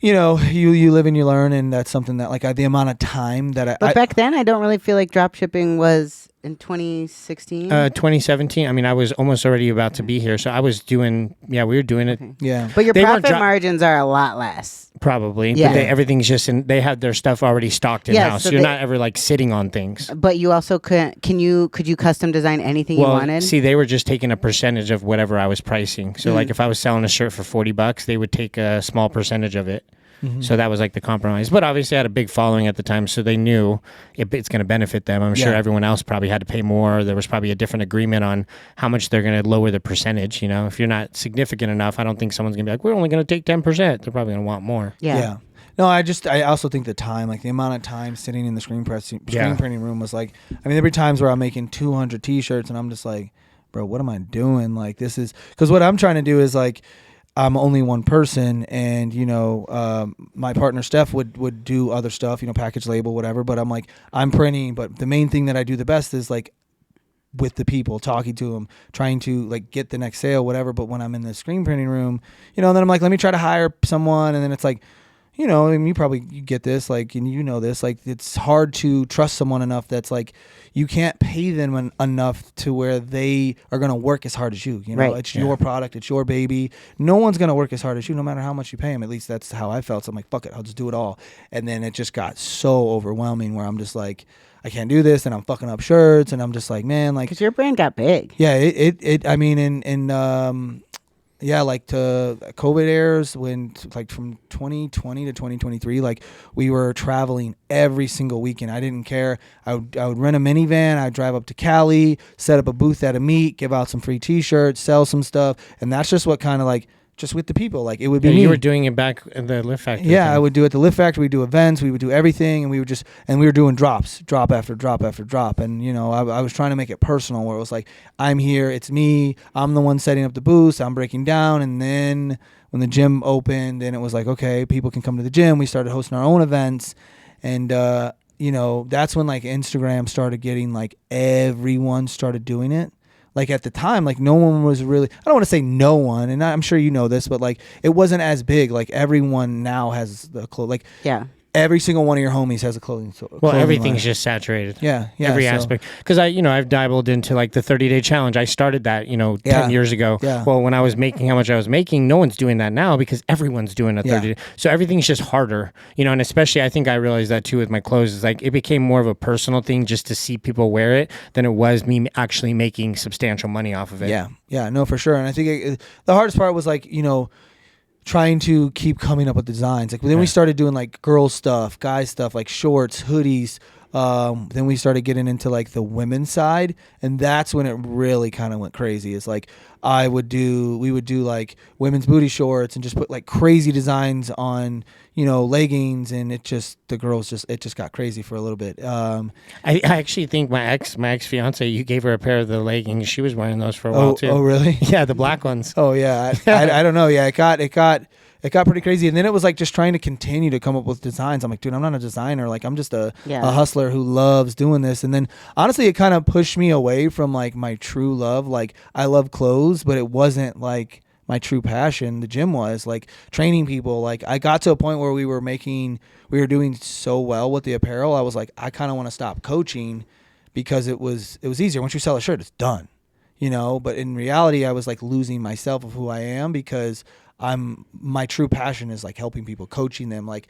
you live and you learn, and that's something that like the amount of time that But back then, I don't really feel like drop shipping was in 2016. 2017. I mean, I was almost already about to be here, so I was doing. Yeah, we were doing it. Okay. Yeah, but your They profit weren't margins are a lot less. Probably. Yeah. But everything's just in. They had their stuff already stocked in house. so You're not ever like sitting on things. But you also could you custom design anything you wanted? See, they were just taking a percentage of whatever I was pricing. So like if I was selling a shirt for $40, they would take a small percentage of it. Mm-hmm. So that was like the compromise. But obviously I had a big following at the time, so they knew it's going to benefit them. I'm sure everyone else probably had to pay more. There was probably a different agreement on how much they're going to lower the percentage. If you're not significant enough, I don't think someone's going to be like, we're only going to take 10%. They're probably going to want more. Yeah. No, I also think the time, like the amount of time sitting in the screen printing room was like, I mean, there'd be times where I'm making 200 t-shirts and I'm just like, bro, what am I doing? Like this is, because what I'm trying to do is like, I'm only one person, and my partner Steph would do other stuff, package, label, whatever. But I'm like, I'm printing, but the main thing that I do the best is like with the people, talking to them, trying to like get the next sale, whatever. But when I'm in the screen printing room, then I'm like, let me try to hire someone, and then it's like, I mean, you get this, like, and this, like, it's hard to trust someone enough that's like, you can't pay them enough to where they are going to work as hard as you. Right. It's your product, it's your baby. No one's going to work as hard as you, no matter how much you pay them. At least that's how I felt. So I'm like, fuck it, I'll just do it all. And then it just got so overwhelming where I'm just like, I can't do this, and I'm fucking up shirts, and I'm just like, man, like, because your brand got big. Yeah, I mean, yeah, like to COVID eras when like from 2020 to 2023, like we were traveling every single weekend. I didn't care. I would rent a minivan. I'd drive up to Cali, set up a booth at a meet, give out some free t-shirts, sell some stuff. And that's just what kind of like, just with the people, like it would be me. You were doing it back at the Lift Factory. Yeah, thing. I would do it at the Lift Factory. We'd do events. We would do everything, and we were doing drops, drop after drop after drop. And I was trying to make it personal, where it was like, I'm here, it's me, I'm the one setting up the booths, I'm breaking down. And then when the gym opened, then it was like, okay, people can come to the gym. We started hosting our own events, and that's when like Instagram started getting like everyone started doing it. Like at the time, like no one was really, I don't want to say no one, and I'm sure you know this, but like it wasn't as big. Like everyone now has the clothes. Like every single one of your homies has a clothing store. Well, everything's just saturated. Yeah. Every aspect. Because I've dabbled into like the 30-day challenge. I started that, 10 years ago. Yeah. Well, when I was making how much I was making, no one's doing that now because everyone's doing a 30-day. So everything's just harder, and especially I think I realized that too with my clothes. Is like it became more of a personal thing just to see people wear it than it was me actually making substantial money off of it. Yeah. Yeah. No, for sure. And I think the hardest part was like, trying to keep coming up with designs. Like then we started doing like girls stuff, guys stuff, like shorts, hoodies. Then we started getting into like the women's side, and that's when it really kind of went crazy. It's like we would do like women's booty shorts and just put like crazy designs on, leggings, and it just got crazy for a little bit. I actually think my ex fiance, you gave her a pair of the leggings. She was wearing those for a while too. Oh really? Yeah, the black ones. Oh yeah. I don't know. Yeah, it got pretty crazy, and then it was like just trying to continue to come up with designs. I'm like, dude, I'm not a designer. Like, I'm just a hustler who loves doing this. And then honestly, it kind of pushed me away from like my true love. Like, I love clothes, but it wasn't like my true passion. The gym was like training people. Like I got to a point where we were doing so well with the apparel. I was like, I kind of want to stop coaching because it was easier. Once you sell a shirt, it's done, but in reality I was like losing myself of who I am because my true passion is like helping people, coaching them, like,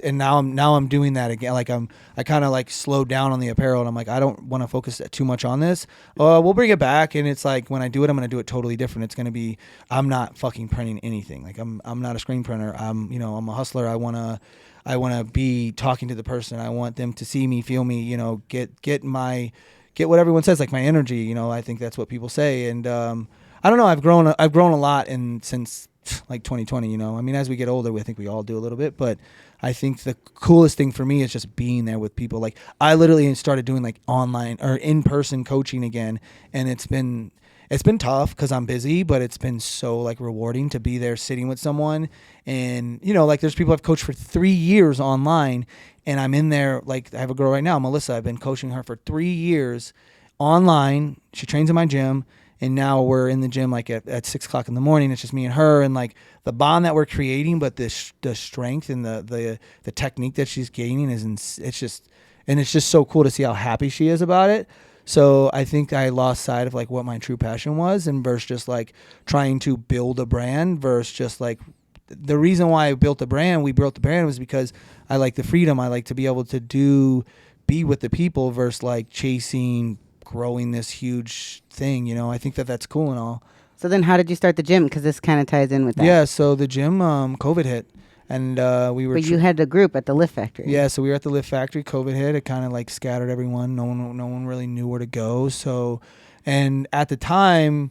and now I'm doing that again. Like I kind of like slowed down on the apparel, and I'm like, I don't want to focus too much on this. We'll bring it back, and it's like when I do it, I'm gonna do it totally different. It's gonna be, I'm not fucking printing anything. Like I'm not a screen printer. I'm a hustler. I wanna be talking to the person. I want them to see me, feel me. Get what everyone says, like my energy. I think that's what people say, and I don't know. I've grown a lot since like 2020, I mean, as we get older, I think we all do a little bit, but I think the coolest thing for me is just being there with people. Like I literally started doing like online or in-person coaching again, and it's been tough because I'm busy, but it's been so like rewarding to be there sitting with someone. And like there's people I've coached for 3 years online, and I'm in there. Like I have a girl right now, Melissa. I've been coaching her for 3 years online. She trains in my gym. And now we're in the gym like at 6:00 in the morning. It's just me and her, and like the bond that we're creating, but the strength and the technique that she's gaining it's just so cool to see how happy she is about it. So I think I lost sight of like what my true passion was, and versus just like trying to build a brand versus just like the reason why we built the brand was because I like the freedom. I like to be able to be with the people versus like growing this huge thing. I think that's cool and all. So then how did you start the gym? Because this kind of ties in with that. Yeah, so the gym, COVID hit, and we were... But you had a group at the Lift Factory. Yeah, so we were at the Lift Factory. COVID hit. It kind of like scattered everyone. No one really knew where to go. So, and at the time,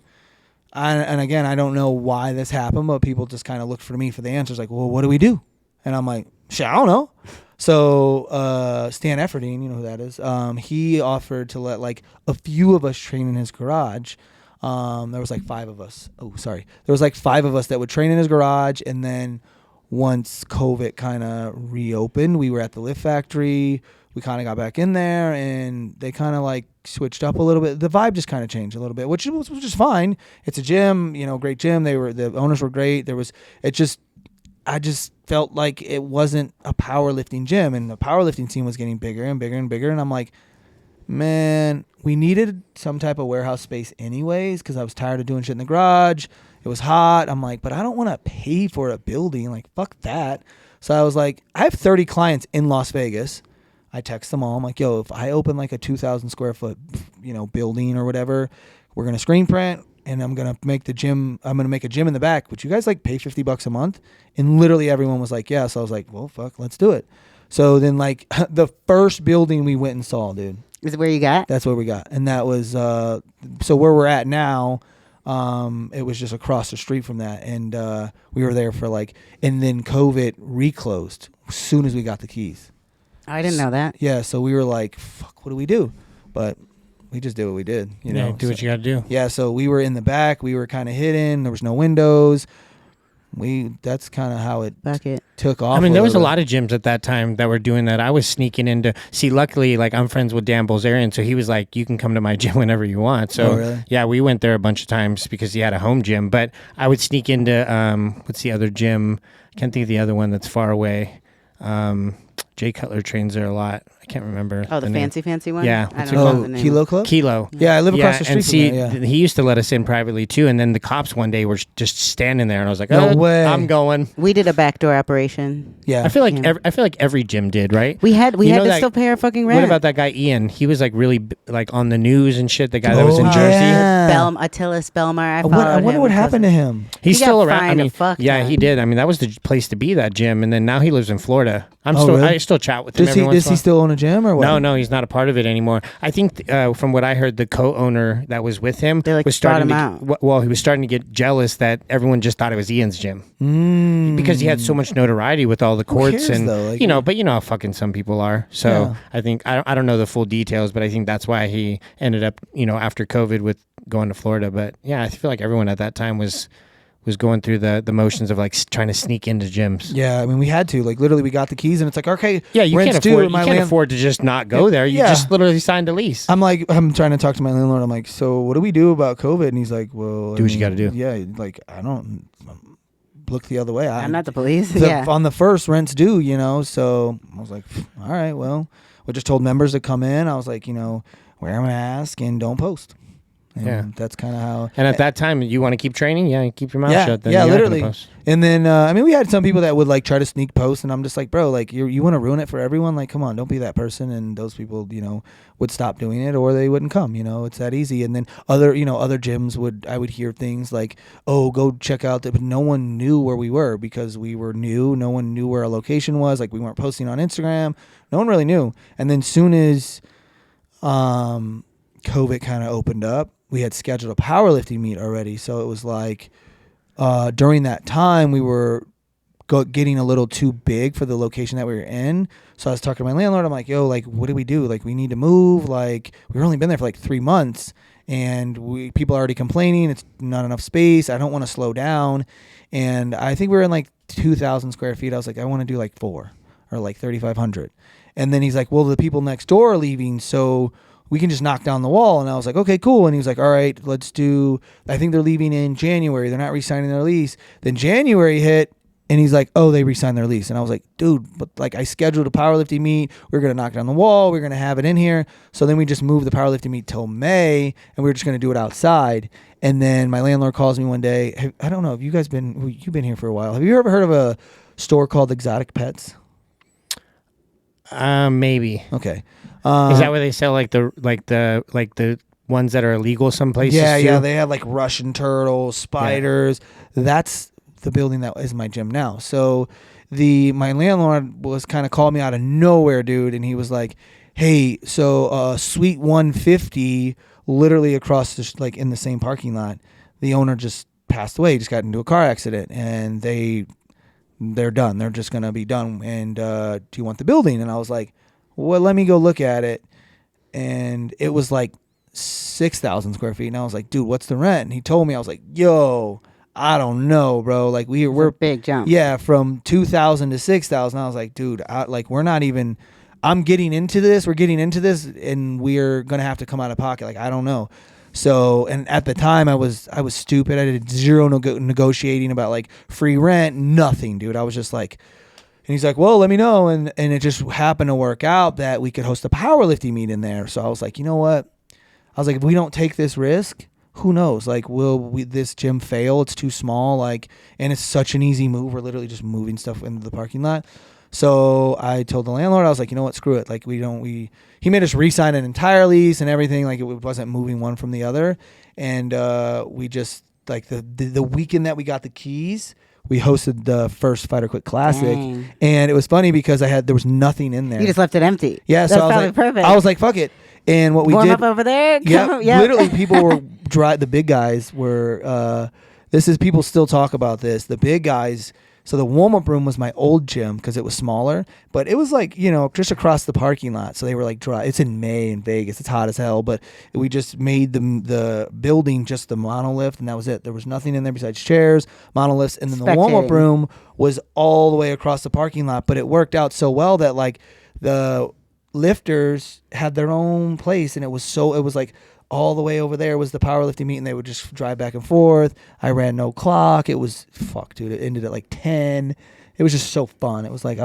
and again, I don't know why this happened, but people just kind of looked for me for the answers. Like, well, what do we do? And I'm like, shit, I don't know. So Stan Efferdine, you know who that is, he offered to let like a few of us train in his garage. There was like 5 of us. There was like 5 of us that would train in his garage. And then once COVID kind of reopened, we were at the Lift Factory. We kind of got back in there, and they kind of like switched up a little bit. The vibe just kind of changed a little bit, which is fine. It's a gym, great gym. The owners were great. I just felt like it wasn't a powerlifting gym, and the powerlifting scene was getting bigger and bigger and bigger. And I'm like, man, we needed some type of warehouse space anyways, because I was tired of doing shit in the garage. It was hot. I'm like, but I don't want to pay for a building. Like, fuck that. So I was like, I have 30 clients in Las Vegas. I text them all. I'm like, yo, if I open like a 2,000 square foot, building or whatever, we're going to screen print. And I'm going to make a gym in the back. Would you guys like pay $50 a month? And literally everyone was like, yeah. So I was like, well, fuck, let's do it. So then like the first building we went and saw, dude. Is it where you got? That's where we got. And that was, so where we're at now, it was just across the street from that. And we were there for and then COVID reclosed as soon as we got the keys. I didn't know that. Yeah. So we were like, fuck, what do we do? But we just did what we did, do what you got to do. Yeah, so we were in the back. We were kind of hidden. There was no windows. That's kind of how it took off. I mean, there was a lot of gyms at that time that were doing that. I was sneaking into... See, luckily, like, I'm friends with Dan Bilzerian, so he was like, you can come to my gym whenever you want. So, really? Yeah, we went there a bunch of times because he had a home gym. But I would sneak into... what's the other gym? I can't think of the other one that's far away. Jay Cutler trains there a lot. I can't remember. Oh, the fancy one? Yeah. I don't know the name. Kilo Club? Kilo. Yeah, I live across the street from that, he used to let us in privately too, and then the cops one day were just standing there, and I was like, no way. I'm going. We did a backdoor operation. Yeah. I feel like every gym did, right? We had to still pay our fucking rent. What about that guy Ian? He was like really like on the news and shit. The guy that was in Jersey. Yeah. Attilas Belmar. I wonder what happened to him. He's still around. He did. I mean, that was the place to be, that gym, and then now he lives in Florida. Really? I still chat with him. Does he still own a gym or what? No, he's not a part of it anymore. I think from what I heard, the co-owner that was with him was starting to well, he was starting to get jealous that everyone just thought it was Ian's gym because he had so much notoriety with all the courts and but you know how fucking some people are. So yeah. I think I don't know the full details, but I think that's why he ended up after COVID with going to Florida. But yeah, I feel like everyone at that time was was going through the motions of like trying to sneak into gyms. Yeah, I mean, we had to, like, literally we got the keys and it's like, okay, Yeah, you rent's can't due. afford to just not go there. You just literally signed a lease. I'm trying to talk to my landlord. I'm like, so what do we do about COVID? And he's like, well, do what you got to do. Yeah, like, I don't look the other way. I'm not the police. On the first, rent's due, So I was like, all right, well, we just told members to come in. I was like, wear a mask and don't post. And that's kind of how. And at that time, you want to keep training? Yeah, keep your mouth shut. Then literally. And then, I mean, we had some people that would like try to sneak posts, and I'm just like, bro, like you want to ruin it for everyone? Like, come on, don't be that person. And those people, would stop doing it, or they wouldn't come. It's that easy. And then other gyms I would hear things like, oh, go check out but no one knew where we were because we were new. No one knew where our location was. Like, we weren't posting on Instagram. No one really knew. And then soon as COVID kind of opened up, we had scheduled a powerlifting meet already. So it was like during that time we were getting a little too big for the location that we were in. So I was talking to my landlord. I'm like, yo, like, what do we do? Like, we need to move. Like, we've only been there for like 3 months and people are already complaining. It's not enough space. I don't want to slow down. And I think we were in like 2,000 square feet. I was like, I want to do like 4 or like 3,500. And then he's like, well, the people next door are leaving, so we can just knock down the wall. And I was like, okay, cool. And he was like, all right, let's do, I think they're leaving in January. They're not re-signing their lease. Then January hit, and he's like, oh, they re-signed their lease. And I was like, dude, but like, I scheduled a powerlifting meet. We're going to knock down the wall. We're going to have it in here. So then we just moved the powerlifting meet till May, and we were just going to do it outside. And then my landlord calls me one day. I don't know if you've been here for a while. Have you ever heard of a store called Exotic Pets? Maybe. Okay. Is that where they sell like the ones that are illegal some places? Yeah. They have like Russian turtles, spiders. Yeah. That's the building that is my gym now. So my landlord was kind of called me out of nowhere, dude, and he was like, hey, so Suite 150, literally across like in the same parking lot, the owner just passed away. He just got into a car accident, and they're done. They're just gonna be done. And do you want the building? And I was like, well, let me go look at it. And it was like 6,000 square feet. And I was like, dude, what's the rent? And he told me. I was like, yo, I don't know, bro. Like, we're a big jump. Yeah, from 2,000 to 6,000. I was like, dude, we're not even. I'm getting into this. We're getting into this, and we're gonna have to come out of pocket. Like, I don't know. So, and at the time, I was stupid. I did zero negotiating about like free rent, nothing, dude. I was just like. And he's like, well, let me know. And it just happened to work out that we could host a powerlifting meet in there. So I was like, you know what? I was like, if we don't take this risk, who knows? Like, will this gym fail? It's too small. Like, and it's such an easy move. We're literally just moving stuff into the parking lot. So I told the landlord, I was like, you know what? Screw it. Like, he made us re-sign an entire lease and everything. Like, it wasn't moving one from the other. And we just, like, the weekend that we got the keys, we hosted the first Fight or Quit Classic. Dang. And it was funny because there was nothing in there. You just left it empty. Yeah, That's so I was probably like, perfect. I was like, fuck it. And what we Warm did up over there. Yeah, literally people were the big guys were people still talk about this. The big guys. So the warm-up room was my old gym because it was smaller, but it was like, just across the parking lot. So they were like dry. It's in May in Vegas. It's hot as hell, but we just made the building just the monolift, and that was it. There was nothing in there besides chairs, monoliths, and then the warm-up room was all the way across the parking lot. But it worked out so well that like the lifters had their own place, and it was like all the way over there was the powerlifting meet, and they would just drive back and forth. I ran no clock. It was dude. It ended at like 10. It was just so fun. It was like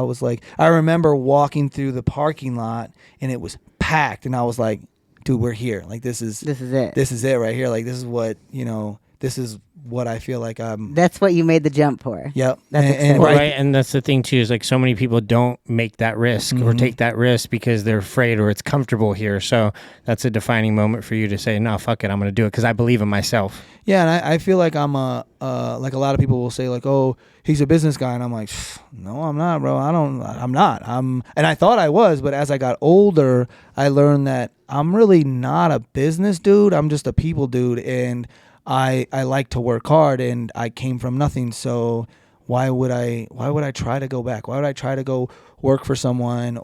I remember walking through the parking lot, and it was packed, and I was like, dude, we're here. Like, this is it. This is it right here. Like, this is what This is what I feel like I'm. That's what you made the jump for. Yep. Right. And that's the thing too, is like so many people don't make that risk or take that risk because they're afraid or it's comfortable here. So that's a defining moment for you to say, no, fuck it, I'm going to do it because I believe in myself. Yeah, and I feel like I'm like a lot of people will say like, oh, he's a business guy, and I'm like, no, I'm not, bro. I'm not. And I thought I was, but as I got older, I learned that I'm really not a business dude. I'm just a people dude, and I like to work hard, and I came from nothing. So why would I try to go back? Why would I try to go work for someone?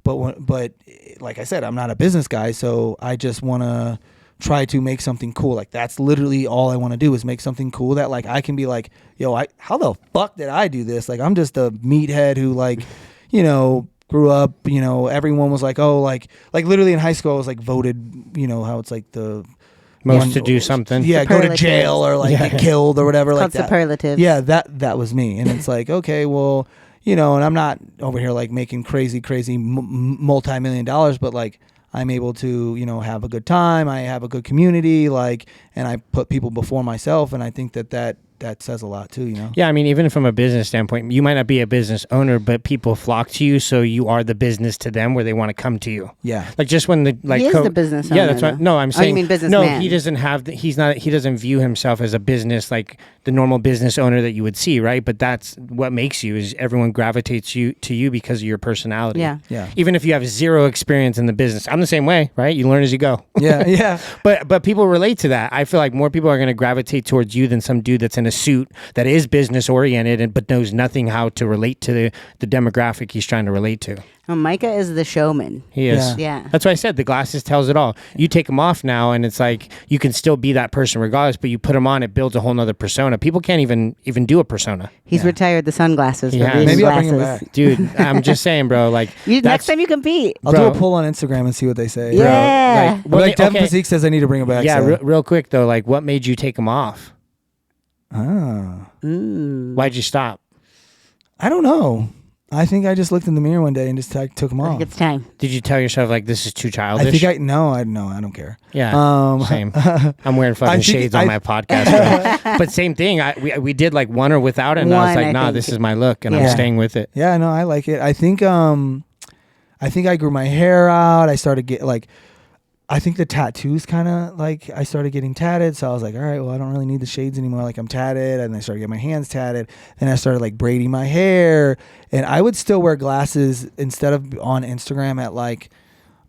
But like I said, I'm not a business guy, so I just want to try to make something cool. Like that's literally all I want to do is make something cool that like I can be like, yo, how the fuck did I do this? Like I'm just a meathead who like, you know, grew up, you know, everyone was like, oh, like literally in high school I was like voted, you know, how it's like the most to do something. Yeah, go to jail or like get killed or whatever. Like that. Superlative. Yeah, that was me. And it's like, okay, well, you know, and I'm not over here like making crazy multi-million dollars, but like I'm able to, you know, have a good time. I have a good community, like, and I put people before myself. And I think that says a lot too, you know? Yeah, I mean, even from a business standpoint, you might not be a business owner, but people flock to you, so you are the business to them where they want to come to you. Yeah. Like just when the like he is the business owner. Yeah, that's right. No, I'm saying you mean business no. man. He doesn't have. He doesn't view himself as a business like the normal business owner that you would see, right? But that's what makes you is everyone gravitates to you because of your personality. Yeah. Yeah. Even if you have zero experience in the business, I'm the same way, right? You learn as you go. Yeah. Yeah. But people relate to that. I feel like more people are going to gravitate towards you than some dude that's in a suit that is business oriented but knows nothing how to relate to the demographic he's trying to relate to. Well, Micah is the showman. He is. Yeah. That's why I said the glasses tells it all. You take them off now and it's like you can still be that person regardless, but you put them on, it builds a whole nother persona. People can't even do a persona. He's retired the sunglasses. Yeah. For reading Maybe I'll glasses. bring him back. Dude, I'm just saying, bro, like Next time you compete. I'll Bro. do a poll on Instagram and see what they say. Yeah. Bro, like, Devin Physique says I need to bring him back. yeah, so. real quick though, like what made you take them off? Ah. Why'd you stop? I don't know. I think I just looked in the mirror one day and just took them I off. think it's time. Did you tell yourself like this is too childish? I think I don't care. Yeah, same. I'm wearing fucking shades on my podcast, bro. But same thing. We did like one or without it, and I was like, nah, this is my look, and I'm staying with it. Yeah, no, I like it. I think I grew my hair out. I started I think the tattoos kind of like I started getting tatted, so I was like, all right, well, I don't really need the shades anymore. Like I'm tatted, and I started getting my hands tatted. Then I started like braiding my hair, and I would still wear glasses instead of on Instagram at like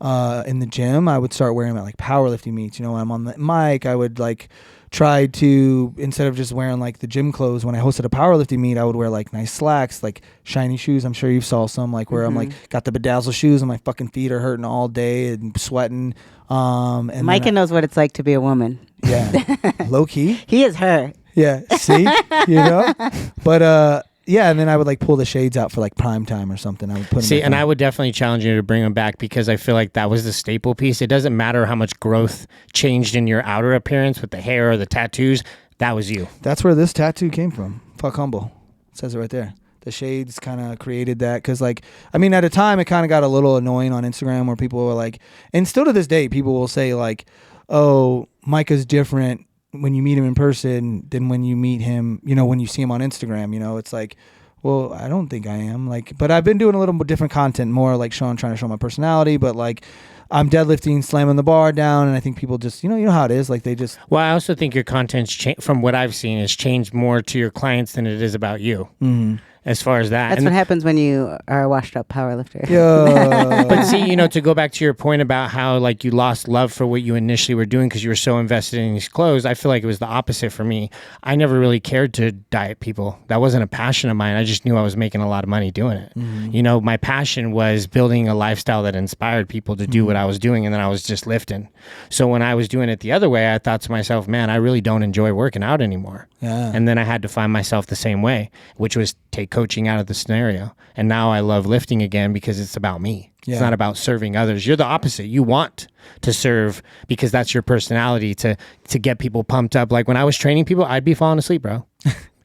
in the gym. I would start wearing them at like powerlifting meets. You know, when I'm on the mic, I would like try to, instead of just wearing like the gym clothes, when I hosted a powerlifting meet, I would wear like nice slacks, like shiny shoes. I'm sure you saw some like where I'm like got the bedazzled shoes and my fucking feet are hurting all day and sweating. And Micah knows what it's like to be a woman. Yeah. Low key. He is her. Yeah. See, you know, but, yeah, and then I would like pull the shades out for like prime time or something. I would put them and I would definitely challenge you to bring them back because I feel like that was the staple piece. It doesn't matter how much growth changed in your outer appearance with the hair or the tattoos. That was you. That's where this tattoo came from. Fuck humble. It says it right there. The shades kind of created that because, like, I mean, at a time it kind of got a little annoying on Instagram where people were like, and still to this day, people will say like, "Oh, Micah's different when you meet him in person than when you meet him, you know, when you see him on Instagram." You know, it's like, well, I don't think I am. Like, but I've been doing a little bit different content, more like trying to show my personality, but like I'm deadlifting, slamming the bar down, and I think people just, you know how it is. Like they just. Well, I also think your content's from what I've seen has changed more to your clients than it is about you. Mm-hmm. As far as that. That's what happens when you are a washed up powerlifter. Yeah. But see, you know, to go back to your point about how like you lost love for what you initially were doing because you were so invested in these clothes, I feel like it was the opposite for me. I never really cared to diet people. That wasn't a passion of mine. I just knew I was making a lot of money doing it. Mm-hmm. You know, my passion was building a lifestyle that inspired people to do what I was doing, and then I was just lifting. So when I was doing it the other way, I thought to myself, man, I really don't enjoy working out anymore. Yeah. And then I had to find myself the same way, which was take coaching out of the scenario. And now I love lifting again because it's about me. Yeah. It's not about serving others. You're the opposite. You want to serve because that's your personality to get people pumped up. Like when I was training people, I'd be falling asleep, bro.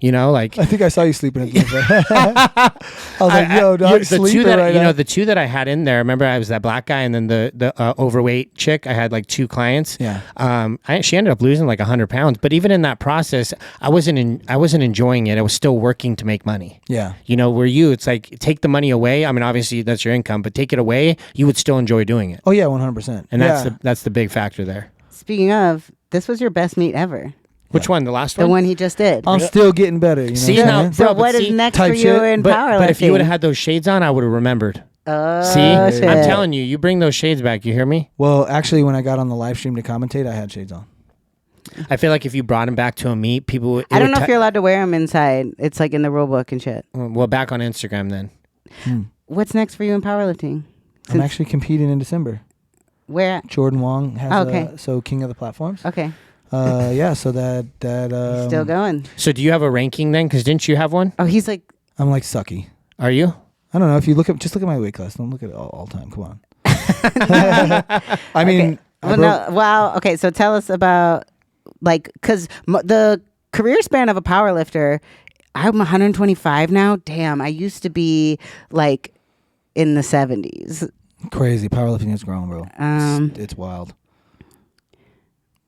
You know, like I think I saw you sleeping at the I was like, yo, dog, sleeping right now. The two that I had in there, remember I was that black guy and then the overweight chick. I had like two clients. Yeah. She ended up losing like 100 pounds. But even in that process, I wasn't enjoying it. I was still working to make money. Yeah. You know, where it's like take the money away. I mean, obviously that's your income, but take it away, you would still enjoy doing it. Oh yeah, 100%. And that's the big factor there. Speaking of, this was your best meet ever. Which one? The last one? The one he just did. I'm still getting better. You know see, now, so what is next for you in powerlifting? But if you would have had those shades on, I would have remembered. Oh, see, shit. I'm telling you, you bring those shades back. You hear me? Well, actually, when I got on the live stream to commentate, I had shades on. I feel like if you brought them back to a meet, people. I don't know if you're allowed to wear them inside. It's like in the rule book and shit. Well, back on Instagram then. What's next for you in powerlifting? I'm actually competing in December. Where? Jordan Wong has Okay. so King of the Platforms. Okay. Yeah, so that Still going. So do you have a ranking then? Because didn't you have one? Oh, he's like. I'm like sucky. Are you? I don't know if you just look at my weight class. Don't look at it all time. Come on. I mean, Okay. Wow. Okay. So tell us about because the career span of a powerlifter. I'm 125 now. Damn. I used to be like in the 70s. crazy. Powerlifting has grown, bro. It's wild.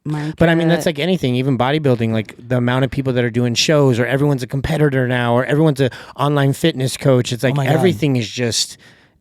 Micah. But I mean, that's like anything, even bodybuilding, like the amount of people that are doing shows, or everyone's a competitor now, or everyone's an online fitness coach. It's like everything is just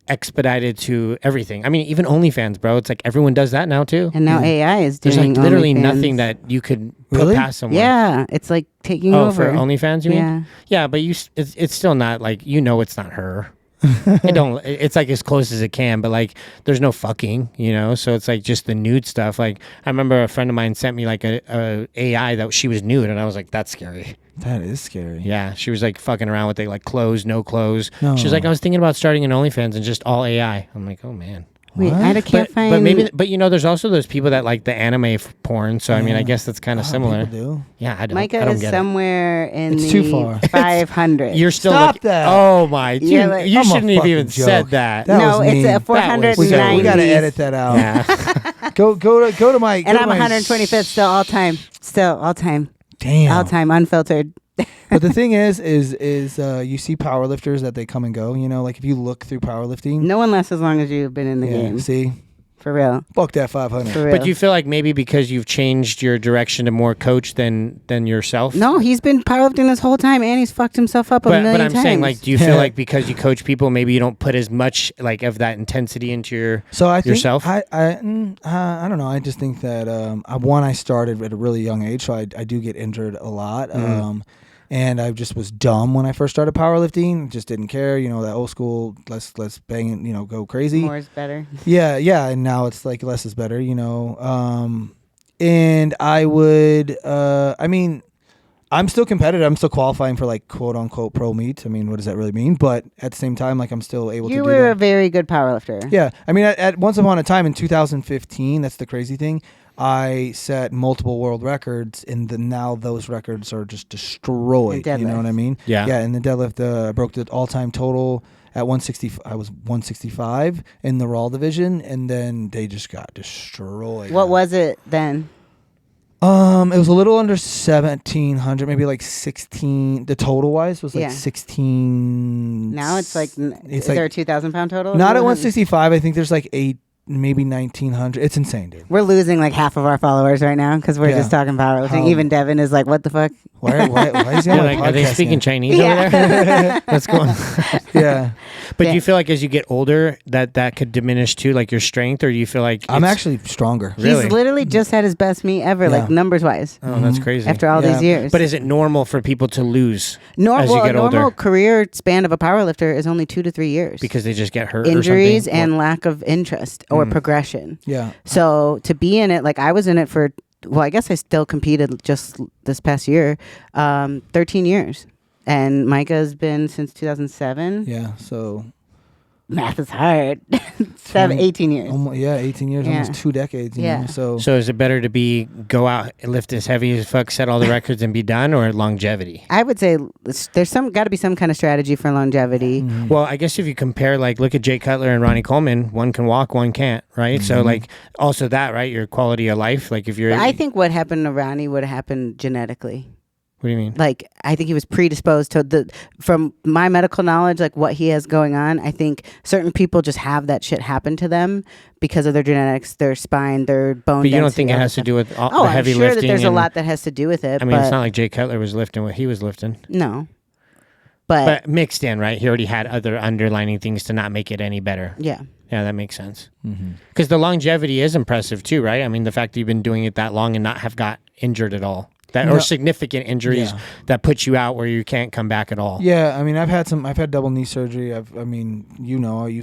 expedited to everything. I mean, even OnlyFans, bro. It's like everyone does that now too. And now AI is doing There's like literally OnlyFans. nothing that you could Really? put past someone. Yeah. It's like taking over. For OnlyFans, you mean? Yeah. Yeah, but it's still not like, it's not her. It's like as close as it can, but like there's no fucking, so it's like just the nude stuff. Like I remember a friend of mine sent me like a AI that she was nude, and I was like, that's scary. That is scary. Yeah, she was like fucking around with like clothes, no clothes. No. She was like, I was thinking about starting an OnlyFans and just all AI. I'm like, oh man. Wait, What? I can't find. But maybe, there's also those people that like the anime porn. So I mean, I guess that's kind of similar. People do. Yeah, I don't Micah get is it. somewhere in It's the too far. 500. You're still Stop that. Oh my! Yeah, like- you I'm a shouldn't have fucking even joke. said that. That no, was it's mean. a That 490. we gotta edit that out. Yeah. Go to my. And go I'm to my 125th, still all time. Still all time. Damn. All time, unfiltered. But the thing is you see powerlifters that they come and go. Like if you look through powerlifting. No one lasts as long as you've been in the game. See, For real. fuck that 500. For real. But do you feel like maybe because you've changed your direction to more coach than yourself? No, he's been powerlifting this whole time, and he's fucked himself up a million But I'm times. saying, like, do you feel like because you coach people, maybe you don't put as much like of that intensity into yourself? I don't know. I just think that I started at a really young age, so I do get injured a lot. And I just was dumb when I first started powerlifting. Just didn't care, that old school. Let's bang it, go crazy. More is better. Yeah. And now it's like less is better, And I would, I'm still competitive. I'm still qualifying for like quote unquote pro meets. I mean, what does that really mean? But at the same time, like I'm still able to do You were that. a very good powerlifter. Yeah. I mean, at once upon a time in 2015, that's the crazy thing. I set multiple world records, and now those records are just destroyed. You know what I mean? Yeah. Yeah. In the deadlift, I broke the all-time total at 160. I was 165 in the raw division, and then they just got destroyed. What was it then? It was a little under 1,700, maybe like 16. The total wise was like 16. Now it's like, is like, there a 2,000 pound total? Not at 165. I think there's like 8, maybe 1,900. It's insane, dude. We're losing like half of our followers right now because we're just talking powerlifting. Even Devin is like, what the fuck? Why is he on my are they podcast speaking now? Chinese over there? What's going on? Yeah. But do you feel like as you get older that could diminish too, like your strength, or do you feel like I'm actually stronger. Really? He's literally just had his best meet ever, like numbers wise, Oh, that's crazy. after all these years. But is it normal for people to lose as you a get normal older? career span of a powerlifter is only 2 to 3 years. Because they just get hurt Injuries or something? and lack of interest or progression. Yeah. So to be in it, like I was in it for, well, I guess I still competed just this past year, 13 years. And Micah's been since 2007. Yeah. So Math is hard. 18 years. almost, 18 years, Yeah. almost 2 decades. You know? So is it better to go out and lift as heavy as fuck, set all the records and be done, or longevity? I would say there's got to be some kind of strategy for longevity. Well, I guess if you compare, like, look at Jay Cutler and Ronnie Coleman, one can walk, one can't, right? So, like, also that, right? Your quality of life, like if you're... I think what happened to Ronnie would have happened genetically. What do you mean? Like, I think he was predisposed to from my medical knowledge, like what he has going on. I think certain people just have that shit happen to them because of their genetics, their spine, their bone. But you don't density, think it all has that to do with stuff. the heavy I'm sure lifting? that there's a lot that has to do with it. I mean, but it's not like Jay Cutler was lifting what he was lifting. No. But mixed in, right? He already had other underlining things to not make it any better. Yeah. Yeah, that makes sense. Because the longevity is impressive too, right? I mean, the fact that you've been doing it that long and not have got injured at all. Or significant injuries that put you out where you can't come back at all. Yeah, I mean, I've had double knee surgery. You've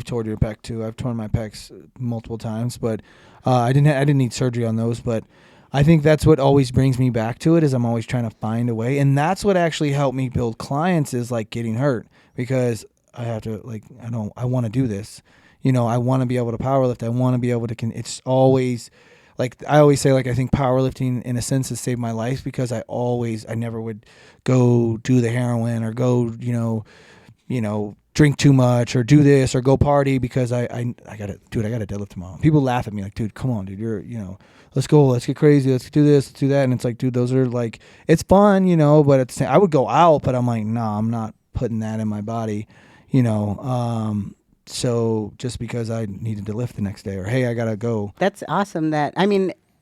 torn your pec too. I've torn my pecs multiple times, but I didn't need surgery on those. But I think that's what always brings me back to it, is I'm always trying to find a way, and that's what actually helped me build clients, is like getting hurt, because I have to, like, I want to do this. I want to be able to powerlift. I want to be able to, it's always, like I always say, like I think powerlifting in a sense has saved my life because I never would go do the heroin or go, drink too much or do this or go party because I gotta deadlift tomorrow. People laugh at me like, dude, come on, dude, let's go, let's get crazy, let's do this, let's do that. And it's like, dude, those are like, it's fun, but I would go out, but I'm like, nah, I'm not putting that in my body, so just because I needed to lift the next day or, hey, I gotta go. That's awesome.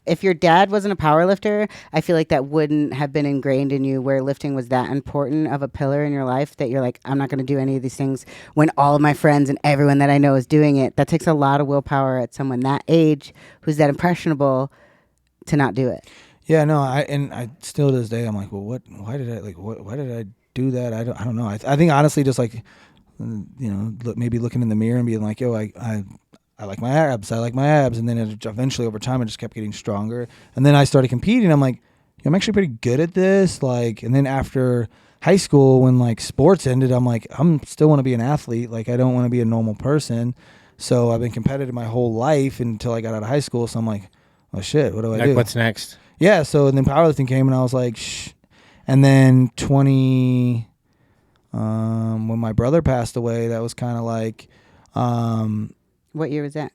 If your dad wasn't a power lifter, I feel like that wouldn't have been ingrained in you where lifting was that important of a pillar in your life that you're like, I'm not going to do any of these things when all of my friends and everyone that I know is doing it. That takes a lot of willpower at someone that age who's that impressionable to not do it. Yeah, no, I still to this day, I'm like, well, why did I do that? I don't know. I think honestly just like, maybe looking in the mirror and being like, yo, I like my abs. And then eventually over time, I just kept getting stronger. And then I started competing. I'm like, I'm actually pretty good at this. Like, and then after high school, when like sports ended, I'm like, I'm still want to be an athlete. Like, I don't want to be a normal person. So I've been competitive my whole life until I got out of high school. So I'm like, oh shit, what do I do? What's next? Yeah. So then powerlifting came and I was like, shh. And then when my brother passed away, that was kind of like, what year was that?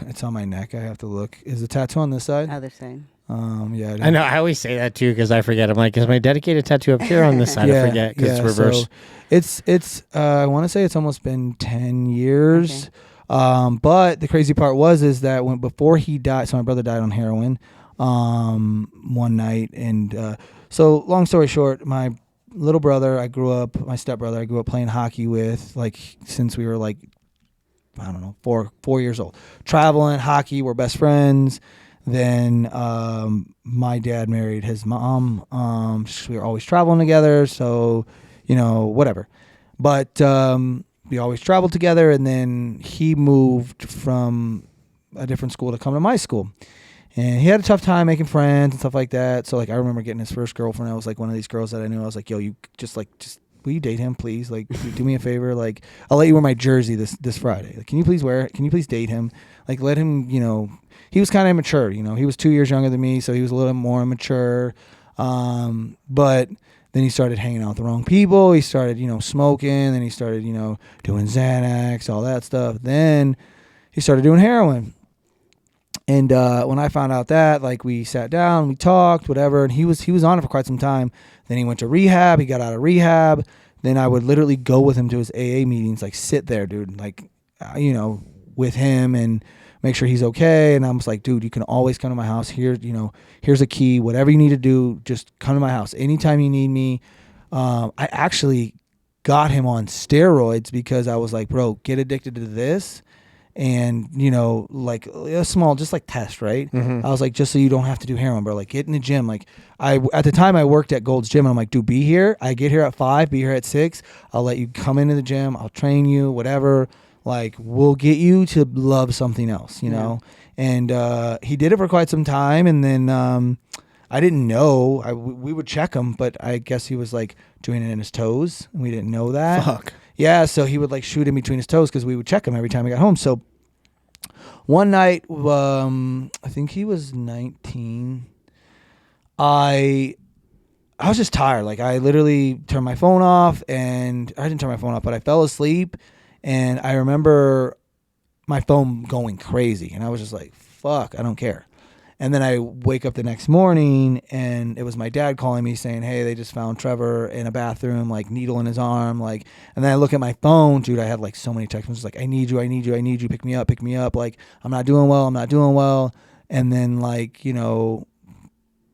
It's on my neck. I have to look. Is the tattoo on this side? Other side. Yeah. I know. I always say that too because I forget. I'm like, is my dedicated tattoo up here on this side? I forget because it's reverse. So it's. I want to say it's almost been 10 years. Okay. But the crazy part is that before he died, so my brother died on heroin, one night, and so long story short, my little brother, my stepbrother, I grew up playing hockey with, like since we were like, I don't know, 4 years old. Traveling, hockey, we're best friends. Then my dad married his mom. We were always traveling together, so, whatever. But we always traveled together, and then he moved from a different school to come to my school. And he had a tough time making friends and stuff like that. So, like, I remember getting his first girlfriend. I was, like, one of these girls that I knew. I was like, yo, you just will you date him, please? Like, do me a favor. Like, I'll let you wear my jersey this Friday. Like, can you please wear it? Can you please date him? Like, let him, he was kind of immature. He was 2 years younger than me, so he was a little more immature. But then he started hanging out with the wrong people. He started, smoking. Then he started, doing Xanax, all that stuff. Then he started doing heroin. And when I found out that, like, we sat down, we talked, whatever, and he was on it for quite some time. Then he went to rehab. He got out of rehab. Then I would literally go with him to his AA meetings, like sit there, dude, like, with him and make sure he's okay. And I was like, dude, you can always come to my house. Here, here's a key. Whatever you need to do, just come to my house anytime you need me. I actually got him on steroids because I was like, bro, get addicted to this. And, like a small, just like test, right? Mm-hmm. I was like, just so you don't have to do heroin, bro. Like, get in the gym. Like, at the time I worked at Gold's Gym, and I'm like, dude, be here. I get here at 5, be here at 6. I'll let you come into the gym. I'll train you, whatever. Like, we'll get you to love something else, you know? And he did it for quite some time. And then I didn't know. We would check him, but I guess he was like doing it in his toes. And we didn't know that. Fuck. Yeah, so he would like shoot in between his toes because we would check him every time he got home. So one night, I think he was 19. I was just tired. Like, I literally turned my phone off, and I didn't turn my phone off, but I fell asleep, and I remember my phone going crazy, and I was just like, fuck, I don't care. And then I wake up the next morning, and it was my dad calling me saying, hey, they just found Trevor in a bathroom, like, needle in his arm. Like, and then I look at my phone, dude, I had like so many text messages like, I need you, pick me up. Like, I'm not doing well. And then, like,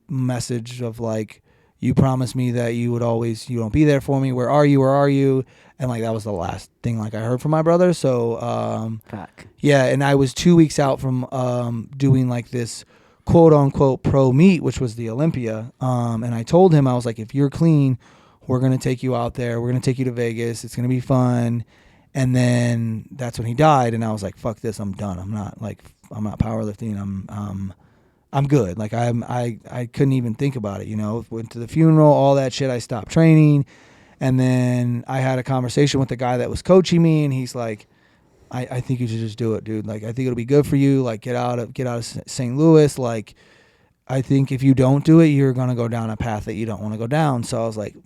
message of like, you promised me that you don't be there for me. Where are you? And like, that was the last thing like I heard from my brother. So, fuck. Yeah. And I was 2 weeks out from doing like this quote unquote pro meet, which was the Olympia. And I told him, I was like, if you're clean, we're going to take you out there. We're going to take you to Vegas. It's going to be fun. And then that's when he died. And I was like, fuck this. I'm done. I'm not powerlifting. I'm good. Like, I couldn't even think about it, went to the funeral, all that shit. I stopped training. And then I had a conversation with the guy that was coaching me, and he's like, I think you should just do it, dude. Like, I think it'll be good for you. Like, get out of St. Louis. Like, I think if you don't do it, you're going to go down a path that you don't want to go down. So I was like,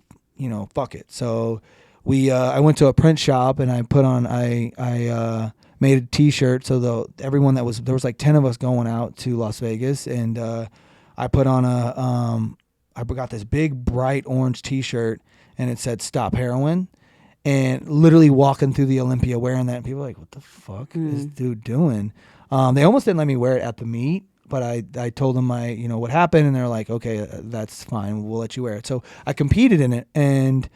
fuck it. So I went to a print shop and I made a t-shirt. So everyone there was like 10 of us going out to Las Vegas, and I put on I got this big bright orange t-shirt and it said "Stop Heroin." And literally walking through the Olympia wearing that, and people were like, what the fuck is this dude doing? They almost didn't let me wear it at the meet, but I told them what happened, and they're like, okay, that's fine, we'll let you wear it. So I competed in it, and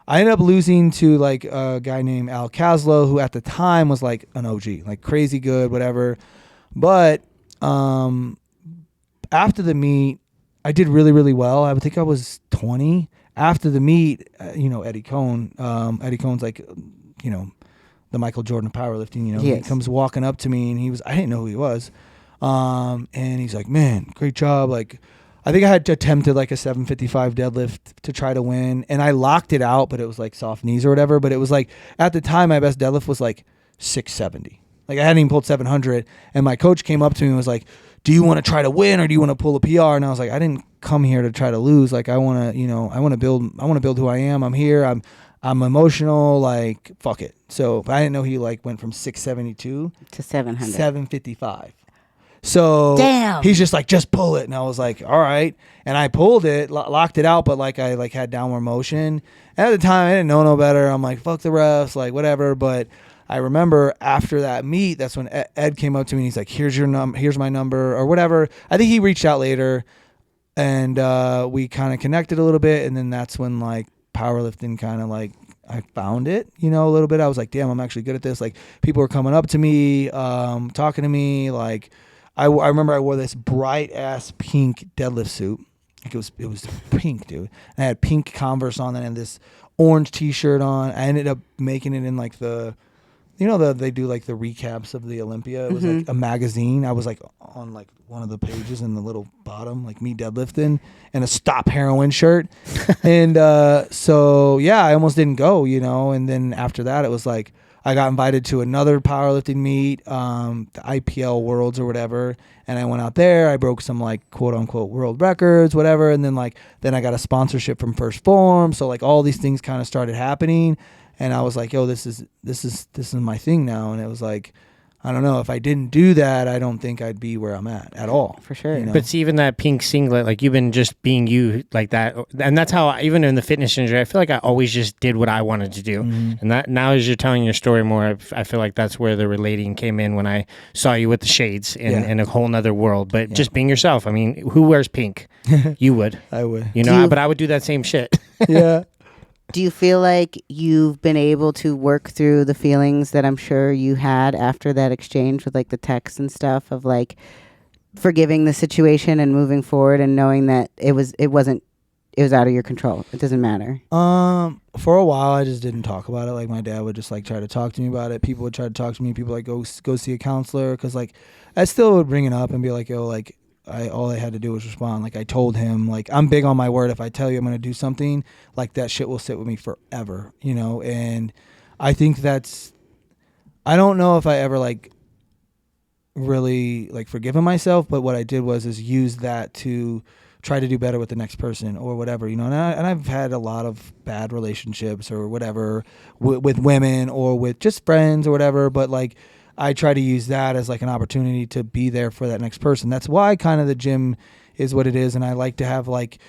I ended up losing to like a guy named Al Caslow, who at the time was like an OG, like crazy good, whatever. But after the meet, I did really, really well. I think I was 20. After the meet, Eddie Cohn. Eddie Cohn's like, the Michael Jordan of powerlifting. Yes. He comes walking up to me, and I didn't know who he was. And he's like, man, great job. Like, I think I had attempted like a 755 deadlift to try to win, and I locked it out, but it was like soft knees or whatever. But it was like, at the time, my best deadlift was like 670. Like, I hadn't even pulled 700, and my coach came up to me and was like, do you want to try to win or do you want to pull a PR? And I was like, I didn't come here to try to lose. Like, I want to build who I am. I'm here. I'm emotional. Like, fuck it. So I didn't know he like went from 672 to 700, 755. So damn, he's just like, just pull it. And I was like, all right. And I pulled it, locked it out, but like I like had downward motion. And at the time I didn't know no better. I'm like, fuck the refs, like whatever. But I remember after that meet, that's when Ed came up to me and he's like, here's my number or whatever. I think he reached out later, and we kind of connected a little bit. And then that's when like powerlifting kind of like, I found it, a little bit. I was like, damn, I'm actually good at this. Like, people were coming up to me, talking to me. Like, I remember I wore this bright ass pink deadlift suit. Like, it was pink, dude. And I had pink Converse on and this orange t-shirt on. I ended up making it in like they do like the recaps of the Olympia. It was like a magazine. I was like on like one of the pages in the little bottom, like me deadlifting, and a Stop Heroin shirt. And so yeah, I almost didn't go, and then after that it was like I got invited to another powerlifting meet, the IPL Worlds or whatever, and I went out there. I broke some like quote unquote world records, whatever, and then I got a sponsorship from First Form. So like all these things kind of started happening. And I was like, yo, this is my thing now. And it was like, I don't know, if I didn't do that, I don't think I'd be where I'm at all. For sure. But see, even that pink singlet, like you've been just being you like that. And that's how, even in the fitness industry, I feel like I always just did what I wanted to do. Mm-hmm. And that now as you're telling your story more, I feel like that's where the relating came in when I saw you with the shades in a whole nother world. But just being yourself. I mean, who wears pink? You would. I would. But I would do that same shit. Yeah. Do you feel like you've been able to work through the feelings that I'm sure you had after that exchange with like the texts and stuff of like forgiving the situation and moving forward and knowing that it was out of your control? It doesn't matter. For a while I just didn't talk about it. Like, my dad would just like try to talk to me about it. People would try to talk to me. People like go see a counselor, because like I still would bring it up and be like, yo, like all I had to do was respond. Like, I told him, like, I'm big on my word. If I tell you I'm going to do something, like, that shit will sit with me forever, and I think I don't know if I ever like really like forgiven myself, but what I did was use that to try to do better with the next person or whatever, and I've had a lot of bad relationships or whatever with women or with just friends or whatever, but like I try to use that as like an opportunity to be there for that next person. That's why kind of the gym is what it is. And I like to have like,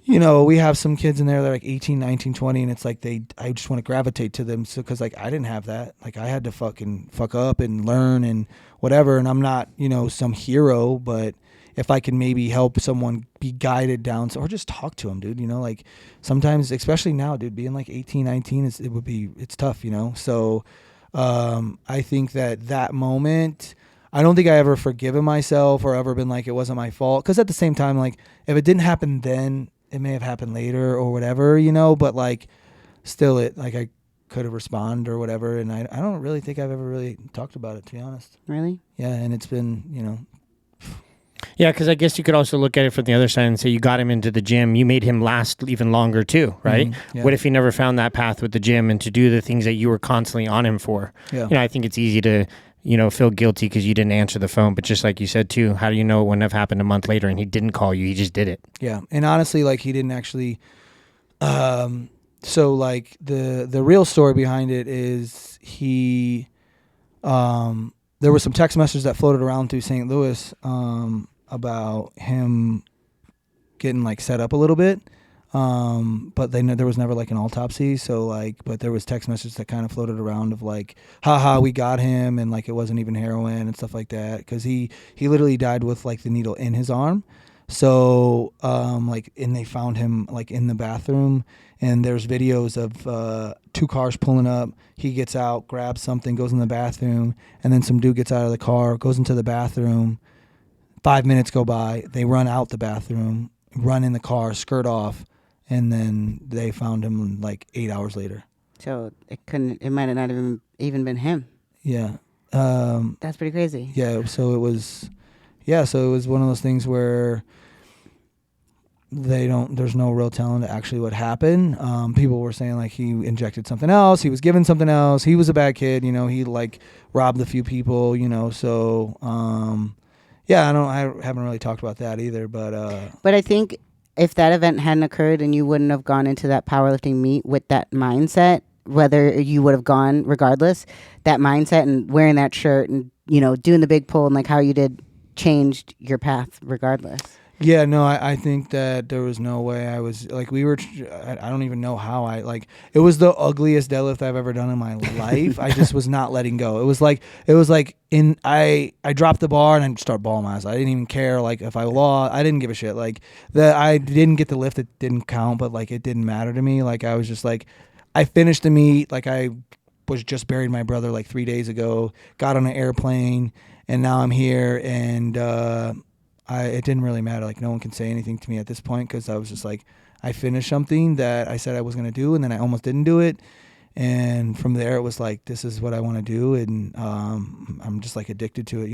we have some kids in there that are like 18, 19, 20, and it's like I just want to gravitate to them. So, cause like I didn't have that. Like, I had to fucking fuck up and learn and whatever. And I'm not, some hero, but if I can maybe help someone be guided down, or just talk to them, dude, like sometimes, especially now, dude, being like 18, 19, it's tough, So, I think that moment, I don't think I ever forgiven myself or ever been like, it wasn't my fault. Cause at the same time, like if it didn't happen then, it may have happened later or whatever, but like still I could have responded or whatever. And I don't really think I've ever really talked about it, to be honest. Really? Yeah. And it's been, Yeah, because I guess you could also look at it from the other side and say you got him into the gym. You made him last even longer too, right? Yeah. What if he never found that path with the gym and to do the things that you were constantly on him for? Yeah. I think it's easy to, feel guilty because you didn't answer the phone. But just like you said too, how do you know it wouldn't have happened a month later and he didn't call you? He just did it. Yeah. And honestly, like he didn't actually. So like the real story behind it is he. There was some text messages that floated around through St. Louis about him getting like set up a little bit, but there was never like an autopsy. So like, but there was text messages that kind of floated around of like, haha, we got him, and like it wasn't even heroin and stuff like that, because he literally died with like the needle in his arm. So and they found him like in the bathroom, and there's videos of 2 cars pulling up. He gets out, grabs something, goes in the bathroom, and then some dude gets out of the car, goes into the bathroom. 5 minutes go by, they run out the bathroom, run in the car, skirt off, and then they found him like 8 hours later. So it might have not even been him. Yeah. That's pretty crazy. Yeah, so it was one of those things where there's no real telling actually what happened. People were saying like he injected something else, he was given something else, he was a bad kid, he like robbed a few people, so yeah, I haven't really talked about that either, but I think if that event hadn't occurred and you wouldn't have gone into that powerlifting meet with that mindset, whether you would have gone regardless, that mindset and wearing that shirt and doing the big pull and like how you did changed your path regardless. Yeah, no, I think that there was no way I was like I don't even know how it was the ugliest deadlift I've ever done in my life. I just was not letting go. It was like I dropped the bar and I start bawling my eyes. I didn't even care like if I lost. I didn't give a shit. Like I didn't get the lift, it didn't count, but like it didn't matter to me. Like I was just like I finished the meet, like I was just buried my brother like 3 days ago, got on an airplane, and now I'm here, and it didn't really matter. Like no one can say anything to me at this point, because I was just like, I finished something that I said I was going to do, and then I almost didn't do it. And from there, it was like, this is what I want to do. And I'm just like addicted to it,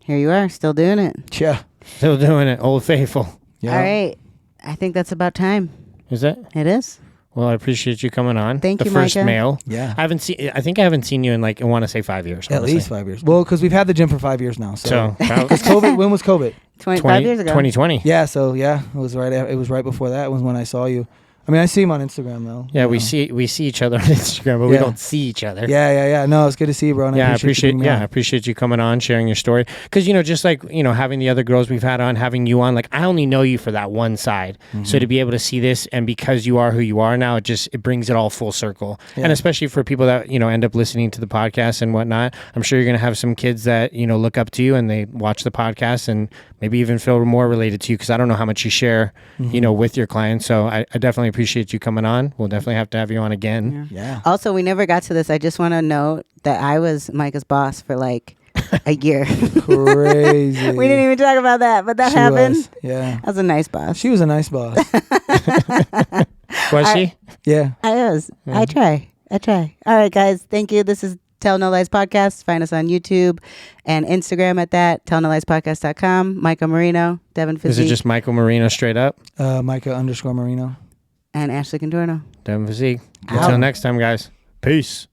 Here you are, still doing it. Yeah. Still doing it. Old faithful. Yeah. All right. I think that's about time. Is it? It is. Well, I appreciate you coming on. Thank you, The first Micah. male. Yeah. I think I haven't seen you in I want to say 5 years. At least 5 years. Well, because we've had the gym for 5 years now. So Because COVID, when was COVID? 25 years ago. 2020. Yeah. So yeah, it was right before that was when I saw you. I mean, I see him on Instagram though. Yeah, we see each other on Instagram, but we Yeah. don't see each other. Yeah. No, it's good to see you, bro. And I I appreciate you coming on, sharing your story. Because just like having the other girls we've had on, having you on, like I only know you for that one side. Mm-hmm. So to be able to see this, and because you are who you are now, it brings it all full circle. Yeah. And especially for people that end up listening to the podcast and whatnot, I'm sure you're gonna have some kids that look up to you and they watch the podcast and maybe even feel more related to you, because I don't know how much you share, with your clients. So I definitely appreciate you coming on. We'll definitely have to have you on again. Yeah. Also, we never got to this. I just want to note that I was Micah's boss for like a year. Crazy. We didn't even talk about that, but that happened. Was. Yeah. I was a nice boss. She was a nice boss. Was she? Yeah. I was. Mm-hmm. I try. All right, guys. Thank you. This is Tell No Lies Podcast. Find us on YouTube and Instagram at that. TellNoLiesPodcast.com. Micah Marino, Devin Physique. Is it just Michael Marino straight up? Micah_Marino. And Ashley Contorno. Devin Physique. Out. Until next time, guys. Peace.